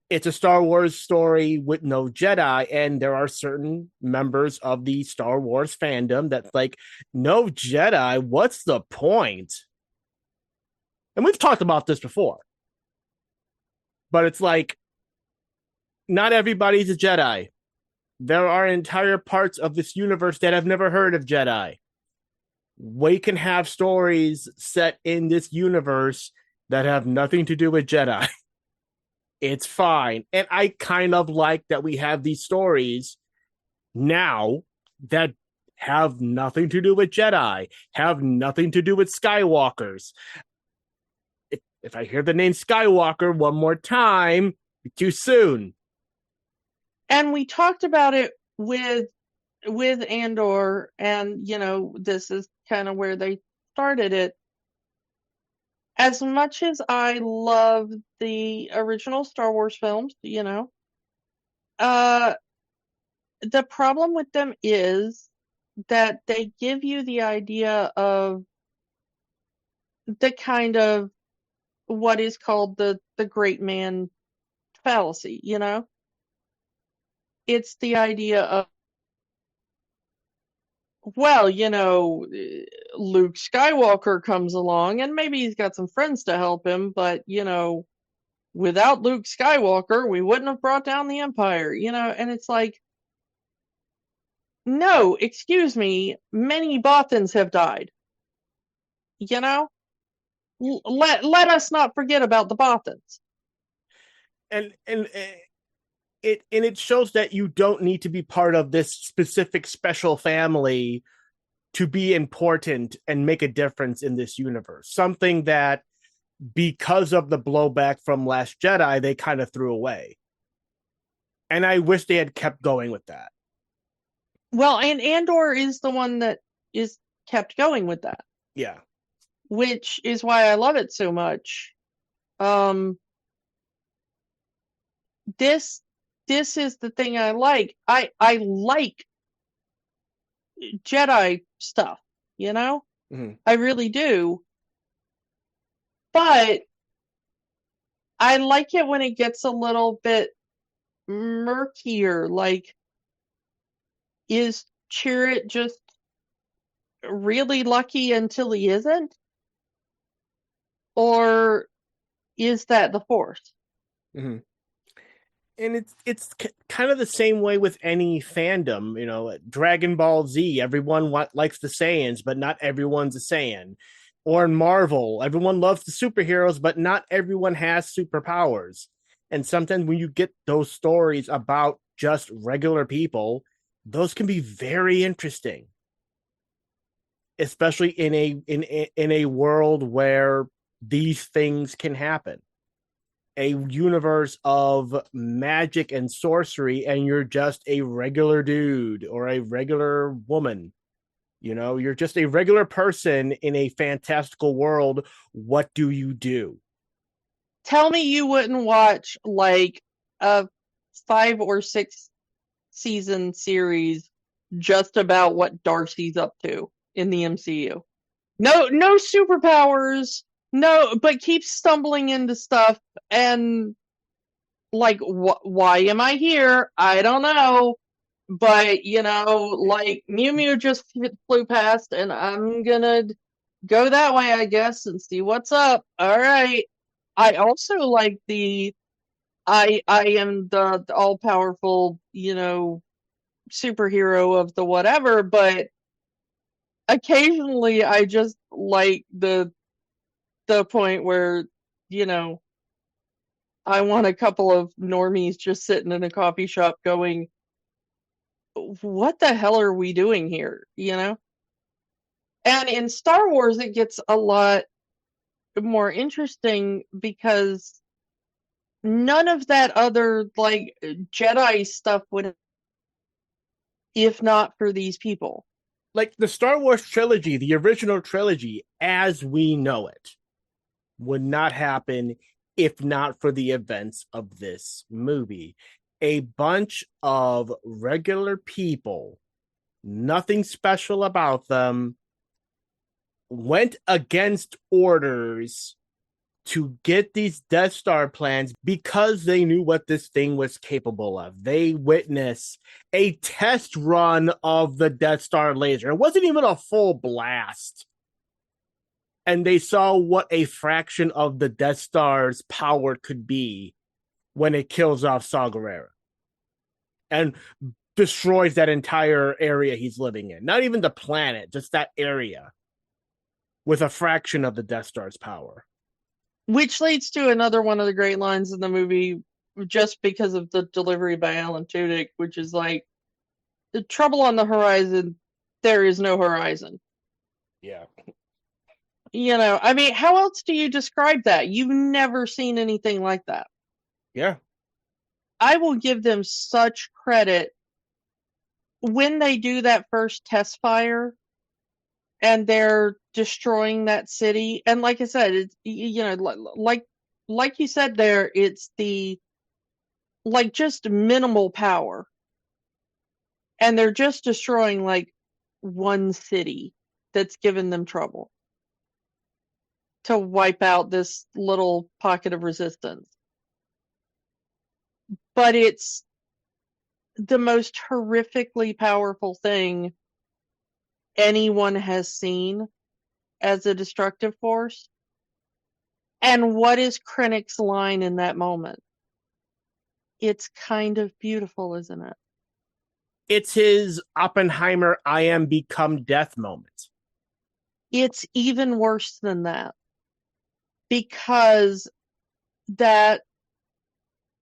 it's a Star Wars story with no Jedi. And there are certain members of the Star Wars fandom that's like, no Jedi, what's the point? And we've talked about this before. But it's like, not everybody's a Jedi. There are entire parts of this universe that have never heard of Jedi. We can have stories set in this universe that have nothing to do with Jedi. It's fine. And I kind of like that we have these stories now that have nothing to do with Jedi, have nothing to do with Skywalkers. If I hear the name Skywalker one more time, too soon. And we talked about it with Andor, and this is kind of where they started it. As much as I love the original Star Wars films, the problem with them is that they give you the idea of the kind of what is called the great man fallacy, It's the idea of, well, Luke Skywalker comes along and maybe he's got some friends to help him, but, without Luke Skywalker, we wouldn't have brought down the Empire, and it's like, no, excuse me, many Bothans have died, Let us not forget about the Bothans. And it shows that you don't need to be part of this specific special family to be important and make a difference in this universe. Something that, because of the blowback from Last Jedi, they kind of threw away. And I wish they had kept going with that. Well, and Andor is the one that is kept going with that. Yeah. Which is why I love it so much. This is the thing I like. I like Jedi stuff, Mm-hmm. I really do. But I like it when it gets a little bit murkier. Like, is Chirrut just really lucky until he isn't? Or is that the Force? Mm-hmm. And it's kind of the same way with any fandom, Dragon Ball Z, everyone likes the Saiyans, but not everyone's a Saiyan. Or in Marvel, everyone loves the superheroes, but not everyone has superpowers. And sometimes when you get those stories about just regular people, those can be very interesting, especially in a world where these things can happen. A universe of magic and sorcery, and you're just a regular dude or a regular woman. You're just a regular person in a fantastical world. What do you do? Tell me you wouldn't watch like a 5 or 6 season series just about what Darcy's up to in the MCU. No superpowers, no, but keeps stumbling into stuff, and like, why am I here? I don't know. But, like, Mew Mew just flew past, and I'm gonna go that way, I guess, and see what's up. All right. I also like the I am the all powerful, superhero of the whatever, but occasionally I just like the point where, you know, I want a couple of normies just sitting in a coffee shop going, what the hell are we doing here? And in Star Wars, it gets a lot more interesting because none of that other like Jedi stuff would, if not for these people. Like the Star Wars trilogy, the original trilogy, as we know it, would not happen if not for the events of this movie. A bunch of regular people, nothing special about them, went against orders to get these Death Star plans because they knew what this thing was capable of. They witnessed a test run of the Death Star laser. It wasn't even a full blast. And they saw what a fraction of the Death Star's power could be when it kills off Saw Gerrera and destroys that entire area he's living in. Not even the planet, just that area with a fraction of the Death Star's power. Which leads to another one of the great lines in the movie, just because of the delivery by Alan Tudyk, which is like, the trouble on the horizon, there is no horizon. Yeah. I mean, how else do you describe that? You've never seen anything like that. Yeah. I will give them such credit when they do that first test fire and they're destroying that city. And like I said, it's, like you said there, it's the, like, just minimal power. And they're just destroying like one city that's given them trouble to wipe out this little pocket of resistance. But it's the most horrifically powerful thing anyone has seen as a destructive force. And what is Krennic's line in that moment? It's kind of beautiful, isn't it? It's his Oppenheimer I am become death moment. It's even worse than that, because that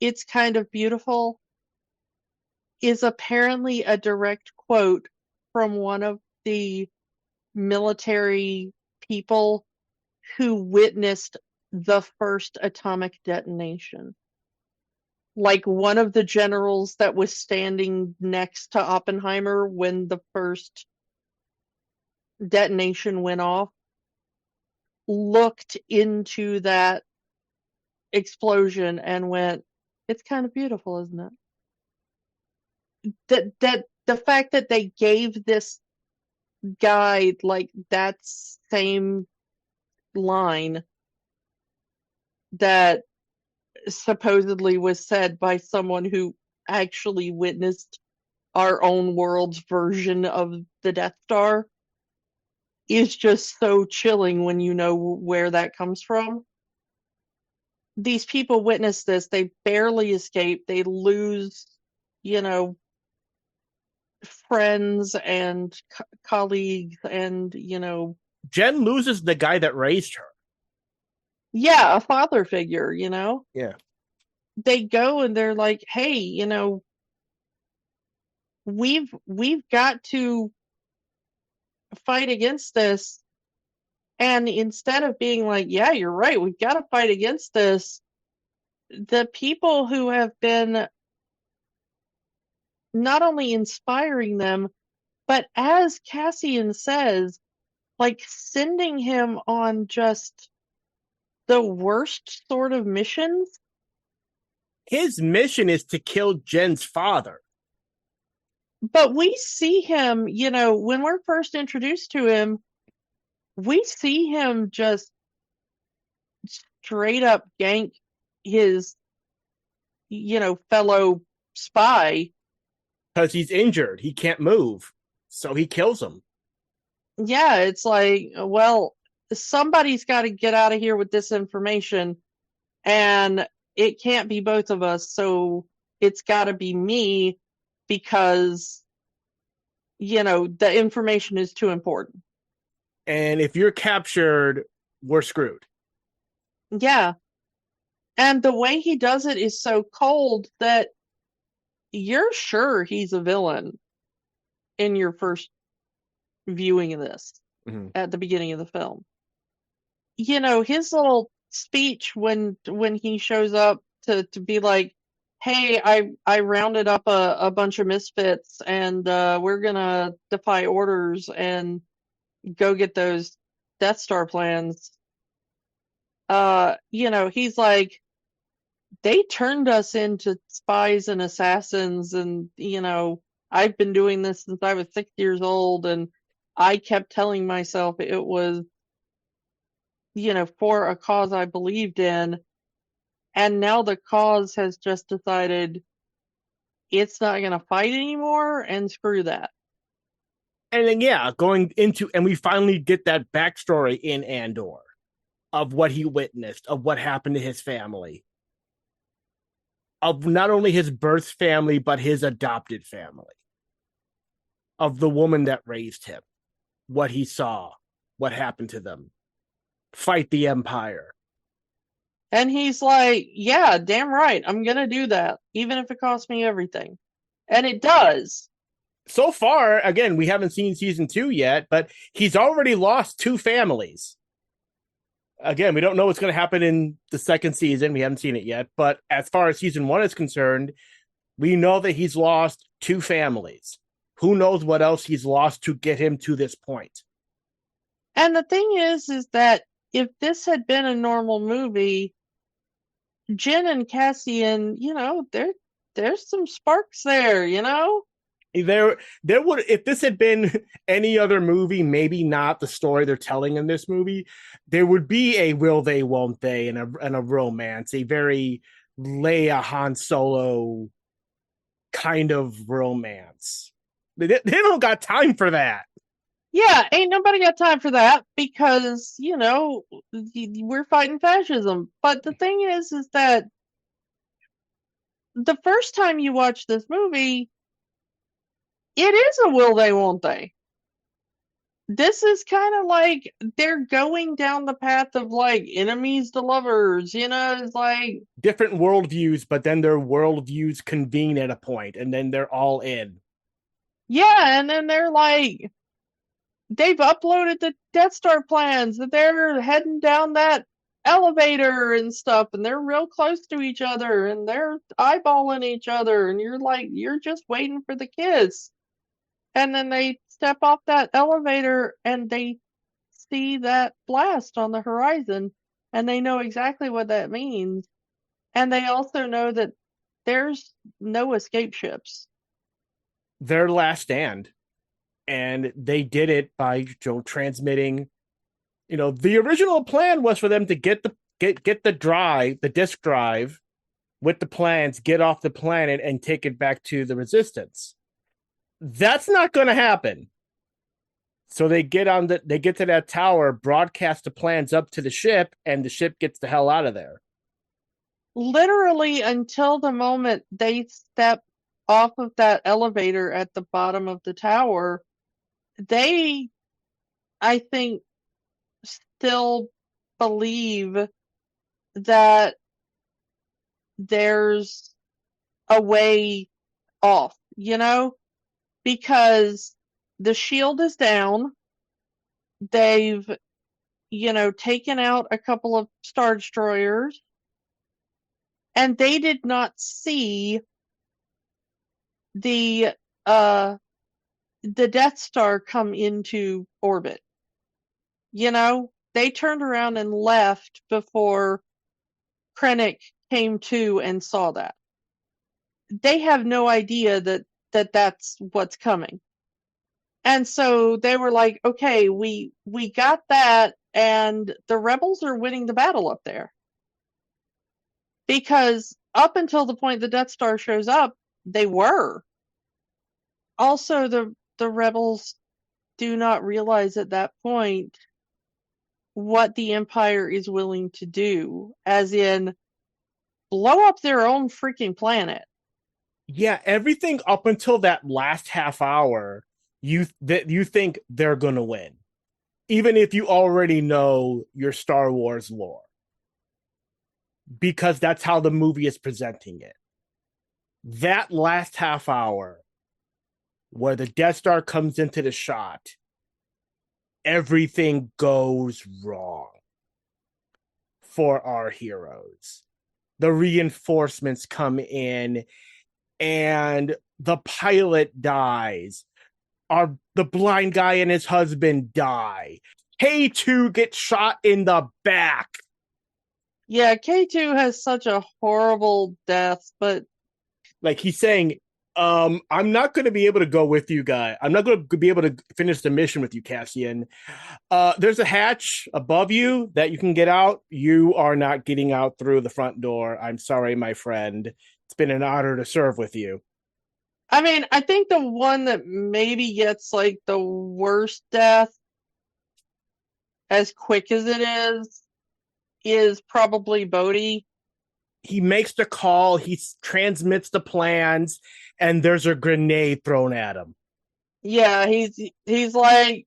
it's kind of beautiful is apparently a direct quote from one of the military people who witnessed the first atomic detonation. Like one of the generals that was standing next to Oppenheimer when the first detonation went off looked into that explosion and went, it's kind of beautiful, isn't it? That the fact that they gave this guy like that same line that supposedly was said by someone who actually witnessed our own world's version of the Death Star is just so chilling when you know where that comes from. These people witness this, they barely escape, they lose, friends and colleagues and, Jen loses the guy that raised her. yeah, a father figure, Yeah. They go and they're like, hey, we've got to fight against this. And instead of being like, yeah, you're right, we've got to fight against this, the people who have been not only inspiring them, but as Cassian says, like sending him on just the worst sort of missions. His mission is to kill Jen's father. But we see him, when we're first introduced to him, we see him just straight up gank his, fellow spy. Because he's injured. He can't move. So he kills him. Yeah, it's like, well, somebody's got to get out of here with this information, and it can't be both of us, so it's got to be me, because the information is too important. And if you're captured, we're screwed. Yeah. And the way he does it is so cold that you're sure he's a villain in your first viewing of this at the beginning of the film. His little speech when he shows up to be like, hey, I rounded up a bunch of misfits, and we're gonna defy orders and go get those Death Star plans. He's like, they turned us into spies and assassins, and I've been doing this since I was 6 years old, and I kept telling myself it was for a cause I believed in, and now the cause has just decided it's not going to fight anymore, and screw that. And then, going into, and we finally get that backstory in Andor of what he witnessed, of what happened to his family, of not only his birth family, but his adopted family, of the woman that raised him, what he saw, what happened to them, fight the Empire. And he's like, yeah, damn right, I'm going to do that, even if it costs me everything. And it does. So far, again, we haven't seen season 2 yet, but he's already lost 2 families. Again, we don't know what's going to happen in the second season. We haven't seen it yet. But as far as season 1 is concerned, we know that he's lost 2 families. Who knows what else he's lost to get him to this point? And the thing is that if this had been a normal movie, Jyn and Cassian, there's some sparks there, There would, if this had been any other movie, maybe not the story they're telling in this movie, there would be a will they, won't they, and a romance, a very Leia Han Solo kind of romance. They don't got time for that. Yeah, ain't nobody got time for that, because we're fighting fascism. But the thing is that the first time you watch this movie, it is a will they, won't they. This is kind of like they're going down the path of like enemies to lovers, it's like different worldviews, but then their worldviews convene at a point, and then they're all in. Yeah, and then they're like, they've uploaded the Death Star plans, that they're heading down that elevator and stuff, and they're real close to each other, and they're eyeballing each other, and you're like, you're just waiting for the kiss. And then they step off that elevator and they see that blast on the horizon, and they know exactly what that means. And they also know that there's no escape ships. Their last stand. And they did it by transmitting. The original plan was for them to get the disk drive with the plans, get off the planet, and take it back to the Resistance. That's not going to happen. So they get to that tower, broadcast the plans up to the ship, and the ship gets the hell out of there. Literally until the moment they step off of that elevator at the bottom of the tower, they, I think, still believe that there's a way off, because the shield is down. They've, taken out a couple of Star Destroyers, and they did not see the Death Star come into orbit. They turned around and left before Krennic came to and saw that. They have no idea that that's what's coming. And so they were like, okay, we got that, and the rebels are winning the battle up there. Because up until the point the Death Star shows up, they were. Also, the rebels do not realize at that point what the Empire is willing to do, as in blow up their own freaking planet. Yeah, everything up until that last half hour, you think they're gonna win, even if you already know your Star Wars lore, because that's how the movie is presenting it. That last half hour, where the Death Star comes into the shot, everything goes wrong for our heroes. The reinforcements come in, and the pilot dies. The blind guy and his husband die. K2 gets shot in the back. Yeah, K2 has such a horrible death, but Like, he's saying, I'm not going to be able to go with you, guy. I'm not going to be able to finish the mission with you, Cassian. There's a hatch above you that you can get out. You are not getting out through the front door. I'm sorry, my friend. It's been an honor to serve with you. I mean, I think the one that maybe gets like the worst death as quick as it is probably Bodhi. He makes the call, he transmits the plans, and there's a grenade thrown at him. Yeah, he's like,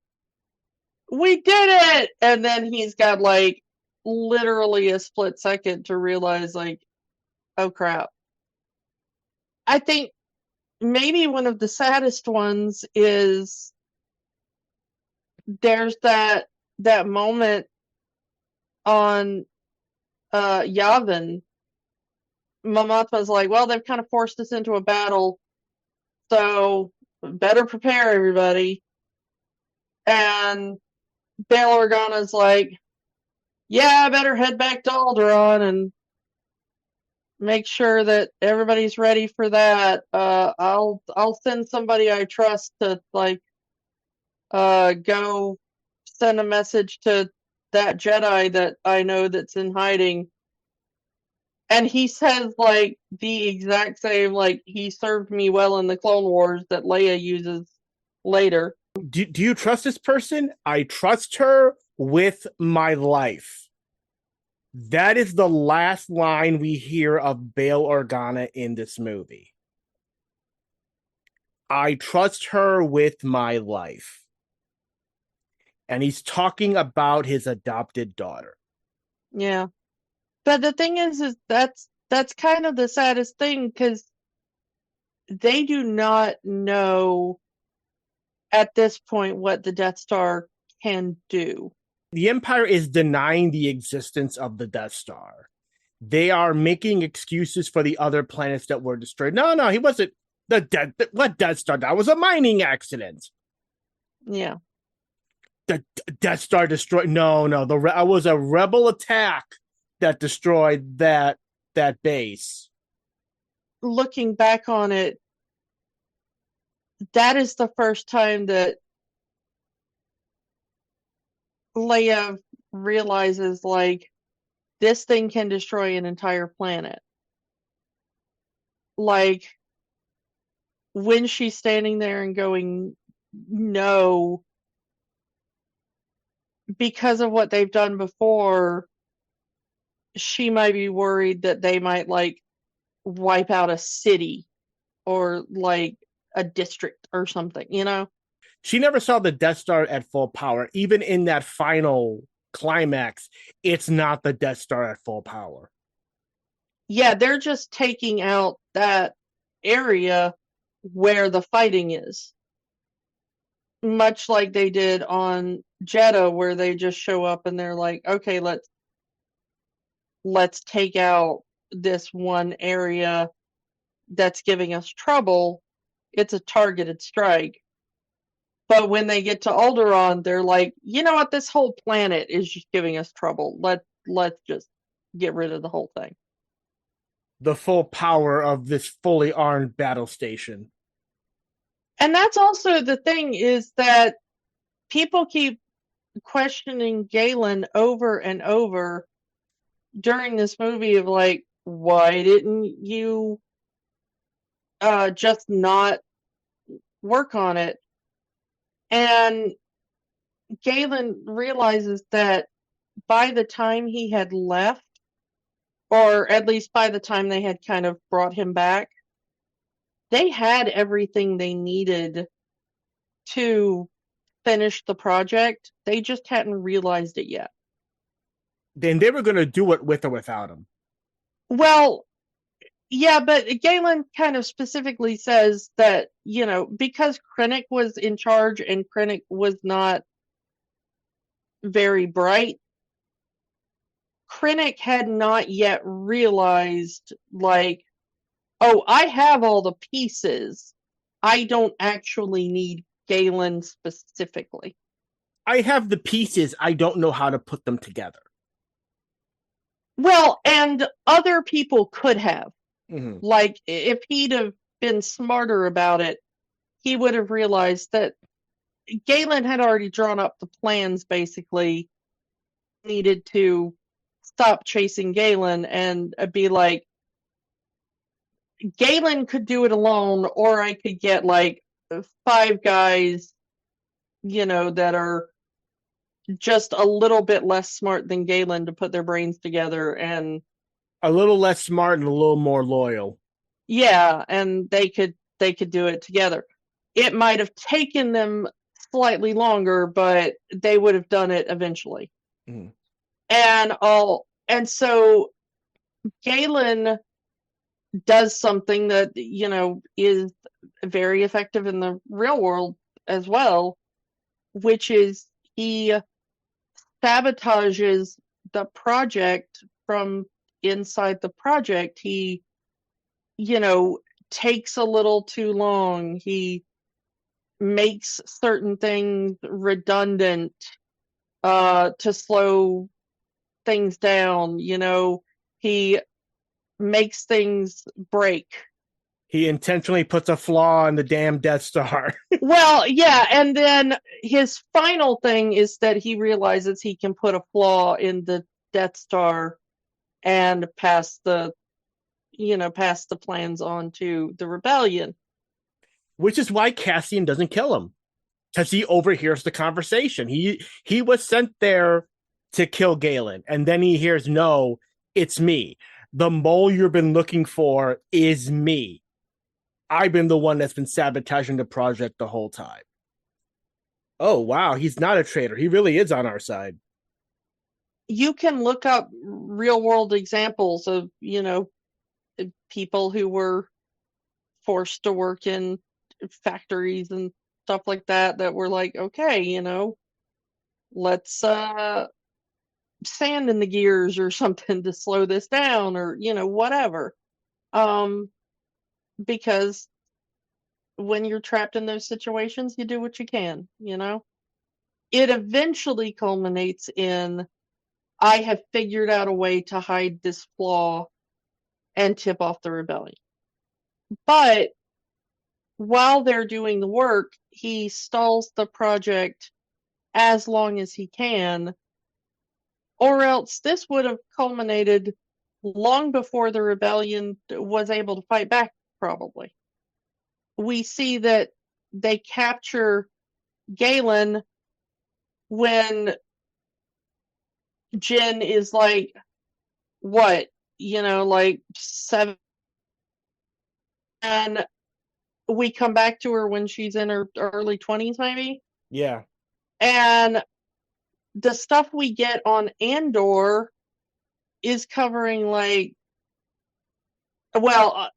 we did it, and then he's got like literally a split second to realize like, oh crap. I think maybe one of the saddest ones is there's that moment on Yavin. Mamatma's like, well, they've kind of forced us into a battle, so better prepare everybody. And Bail Organa's like, yeah, I better head back to Alderaan and make sure that everybody's ready for that. I'll send somebody I trust to like go send a message to that Jedi that I know that's in hiding. And he says like the exact same, like, he served me well in the Clone Wars that Leia uses later. Do you trust this person? I trust her with my life. That is the last line we hear of Bail Organa in this movie. I trust her with my life. And he's talking about his adopted daughter. Yeah. But the thing is that's kind of the saddest thing, because they do not know at this point what the Death Star can do. The Empire is denying the existence of the Death Star. They are making excuses for the other planets that were destroyed. No, he wasn't what Death Star? That was a mining accident. Yeah. The Death Star destroyed. No, it was a rebel attack that destroyed that base. Looking back on it, that is the first time that Leia realizes like this thing can destroy an entire planet. Like when she's standing there and going, no, because of what they've done before, she might be worried that they might like wipe out a city or like a district or something, you know? She never saw the Death Star at full power. Even in that final climax, it's not the Death Star at full power. Yeah, they're just taking out that area where the fighting is. Much like they did on Jeddah, where they just show up and they're like, okay, let's take out this one area that's giving us trouble. It's a targeted strike. But when they get to Alderaan, they're like, you know what, this whole planet is just giving us trouble. Let's just get rid of the whole thing. The full power of this fully armed battle station. And that's also the thing, is that people keep questioning Galen over and over during this movie of like, why didn't you just not work on it? And Galen realizes that by the time he had left, or at least by the time they had kind of brought him back, they had everything they needed to finish the project. They just hadn't realized it yet. Then they were going to do it with or without him. Well, yeah, but Galen kind of specifically says that, because Krennic was in charge and Krennic was not very bright, Krennic had not yet realized, like, oh, I have all the pieces. I don't actually need Galen specifically. I have the pieces. I don't know how to put them together. Well, and other people could have. Mm-hmm. Like, if he'd have been smarter about it, he would have realized that Galen had already drawn up the plans, basically, needed to stop chasing Galen and be like, Galen could do it alone, or I could get like 5 guys, that are just a little bit less smart than Galen to put their brains together, and a little less smart and a little more loyal. Yeah, and they could do it together. It might have taken them slightly longer, but they would have done it eventually. Mm-hmm. And so Galen does something that is very effective in the real world as well, which is he sabotages the project from inside the project. He takes a little too long. He makes certain things redundant to slow things down. He makes things break. He intentionally puts a flaw in the damn Death Star. Well, yeah, and then his final thing is that he realizes he can put a flaw in the Death Star and pass the plans on to the rebellion. Which is why Cassian doesn't kill him. Because he overhears the conversation. He was sent there to kill Galen, and then he hears, no, it's me. The mole you've been looking for is me. I've been the one that's been sabotaging the project the whole time. Oh, wow, he's not a traitor. He really is on our side. You can look up real world examples of, people who were forced to work in factories and stuff like that were like, okay, let's sand in the gears or something to slow this down, or whatever. Because when you're trapped in those situations, you do what you can. It eventually culminates in, I have figured out a way to hide this flaw and tip off the rebellion. But while they're doing the work, he stalls the project as long as he can, or else this would have culminated long before the rebellion was able to fight back, probably. We see that they capture Galen when Jyn is like, what, like 7, and we come back to her when she's in her early 20s, maybe. Yeah. And the stuff we get on Andor is covering, like, well,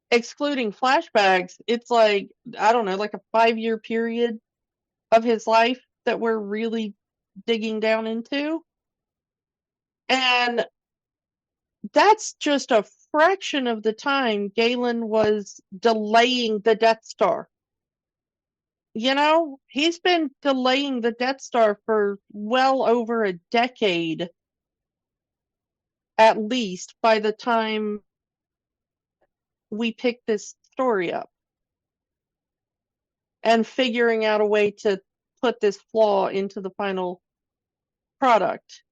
excluding flashbacks, it's like, I don't know, like a 5-year period of his life that we're really digging down into. And that's just a fraction of the time Galen was delaying the Death Star. He's been delaying the Death Star for well over a decade, at least, by the time we pick this story up. And figuring out a way to put this flaw into the final product.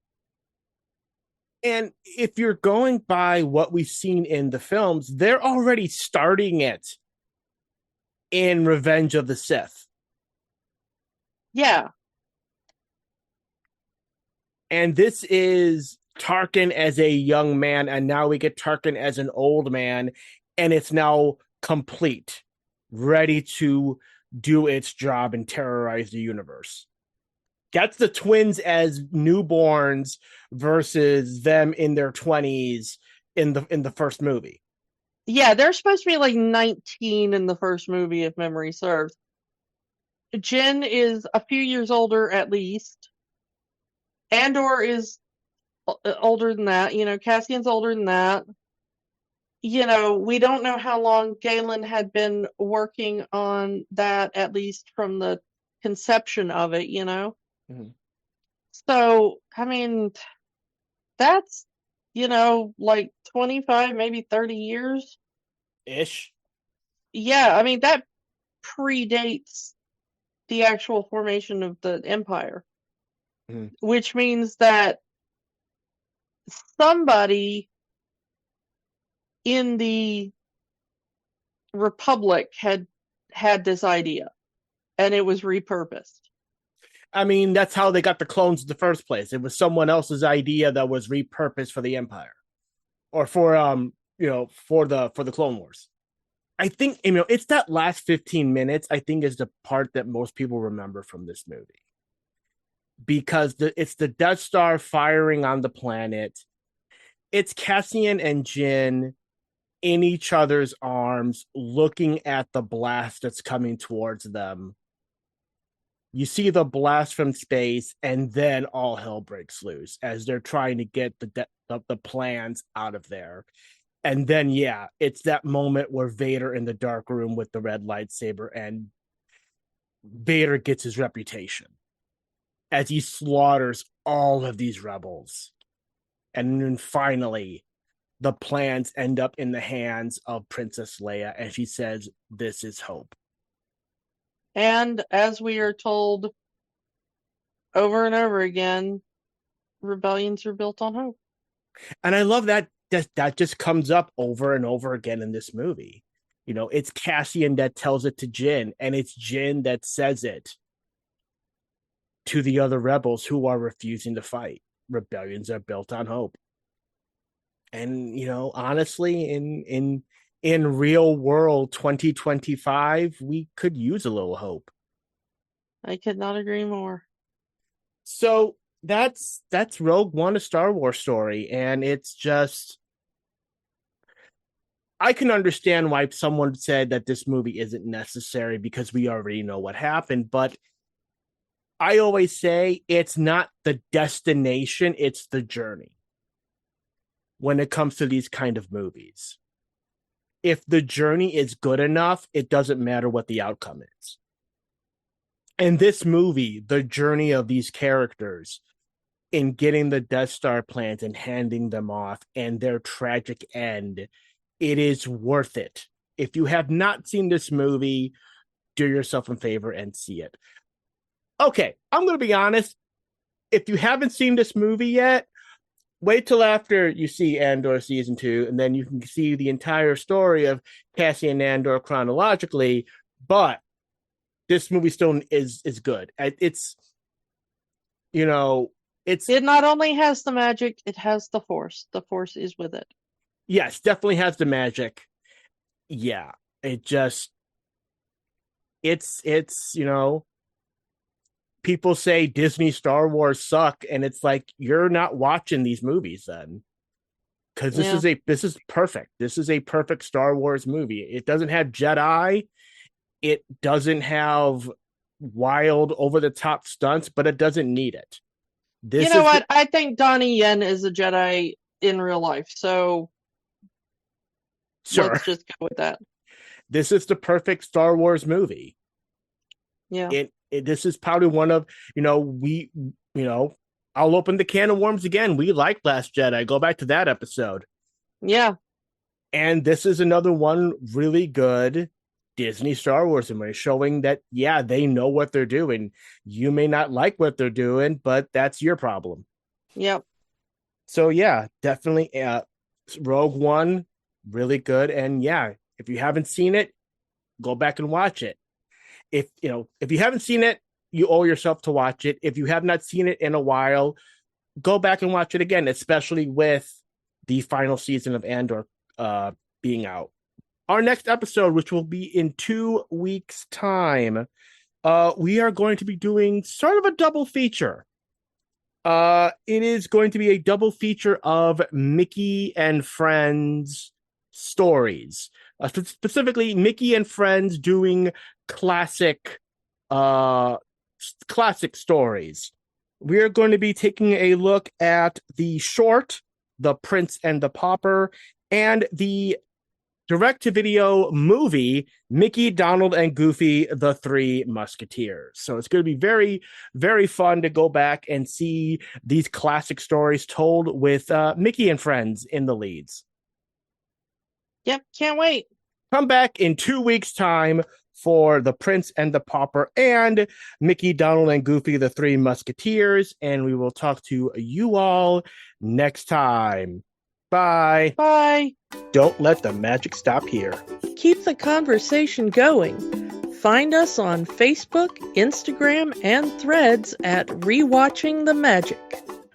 And if you're going by what we've seen in the films, they're already starting it in Revenge of the Sith. Yeah. And this is Tarkin as a young man, and now we get Tarkin as an old man, and it's now complete, ready to do its job and terrorize the universe. That's the twins as newborns versus them in their 20s in the first movie. Yeah, they're supposed to be like 19 in the first movie, if memory serves. Jin is a few years older at least. Andor is older than that. Cassian's older than that. We don't know how long Galen had been working on that, at least from the conception of it, Mhm. So, I mean, that's, like 25, maybe 30 years. Ish. Yeah, I mean, that predates the actual formation of the Empire, Mhm. which means that somebody in the Republic had this idea and it was repurposed. I mean, that's how they got the clones in the first place. It was someone else's idea that was repurposed for the Empire, or for for the Clone Wars. I think it's that last 15 minutes. I think is the part that most people remember from this movie, because it's the Death Star firing on the planet. It's Cassian and Jin in each other's arms, looking at the blast that's coming towards them. You see the blast from space, and then all hell breaks loose as they're trying to get the plans out of there. And then, yeah, it's that moment where Vader in the dark room with the red lightsaber, and Vader gets his reputation as he slaughters all of these rebels. And then finally, the plans end up in the hands of Princess Leia, and she says, "This is hope." And as we are told over and over again, rebellions are built on hope. And I love that just comes up over and over again in this movie. It's Cassian that tells it to Jin, and it's Jin that says it to the other rebels who are refusing to fight. Rebellions are built on hope. And honestly, in real world 2025, we could use a little hope. I could not agree more. So that's Rogue One, a Star Wars story, and it's just, I can understand why someone said that this movie isn't necessary because we already know what happened, but I always say it's not the destination, it's the journey when it comes to these kind of movies. If the journey is good enough, it doesn't matter what the outcome is. In this movie, the journey of these characters in getting the Death Star plans and handing them off and their tragic end, it is worth it. If you have not seen this movie, do yourself a favor and see it. Okay, I'm going to be honest. If you haven't seen this movie yet, wait till after you see Andor season 2, and then you can see the entire story of Cassian and Andor chronologically. But this movie still is good. It not only has the magic, it has the Force. The Force is with it. Yes, definitely has the magic. Yeah, it's people say Disney Star Wars suck, and it's like, you're not watching these movies then, because this is perfect. This is a perfect Star Wars movie. It doesn't have Jedi, it doesn't have wild over the top stunts, but it doesn't need it. What? I think Donnie Yen is a Jedi in real life, so sure, let's just go with that. This is the perfect Star Wars movie. Yeah. This is probably one of, I'll open the can of worms again. We like Last Jedi. Go back to that episode. Yeah. And this is another one really good Disney Star Wars movie, showing that, yeah, they know what they're doing. You may not like what they're doing, but that's your problem. Yep. So yeah, definitely Rogue One, really good. And yeah, if you haven't seen it, go back and watch it. If you haven't seen it, you owe yourself to watch it. If you have not seen it in a while, go back and watch it again, especially with the final season of Andor being out. Our next episode, which will be in 2 weeks' time, we are going to be doing sort of a double feature. It is going to be a double feature of Mickey and Friends stories. Specifically, Mickey and Friends doing classic stories. We are going to be taking a look at the short, The Prince and the Pauper, and the direct-to-video movie, Mickey, Donald, and Goofy, The Three Musketeers. So it's going to be very, very fun to go back and see these classic stories told with Mickey and Friends in the leads. Yep, can't wait. Come back in 2 weeks' time for The Prince and the Pauper and Mickey, Donald, and Goofy, The Three Musketeers, and we will talk to you all next time. Bye. Bye. Don't let the magic stop here. Keep the conversation going. Find us on Facebook, Instagram, and Threads at Rewatching the Magic.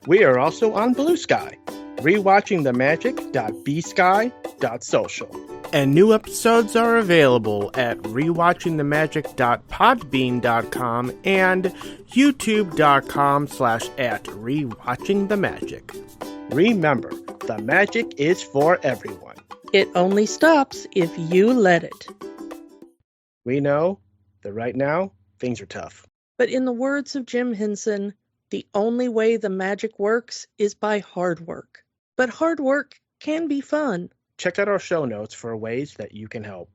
We are also on Blue Sky, rewatchingthemagic.bsky.social. And new episodes are available at rewatchingthemagic.podbean.com and youtube.com/@rewatchingthemagic. Remember, the magic is for everyone. It only stops if you let it. We know that right now, things are tough. But in the words of Jim Henson, the only way the magic works is by hard work. But hard work can be fun. Check out our show notes for ways that you can help.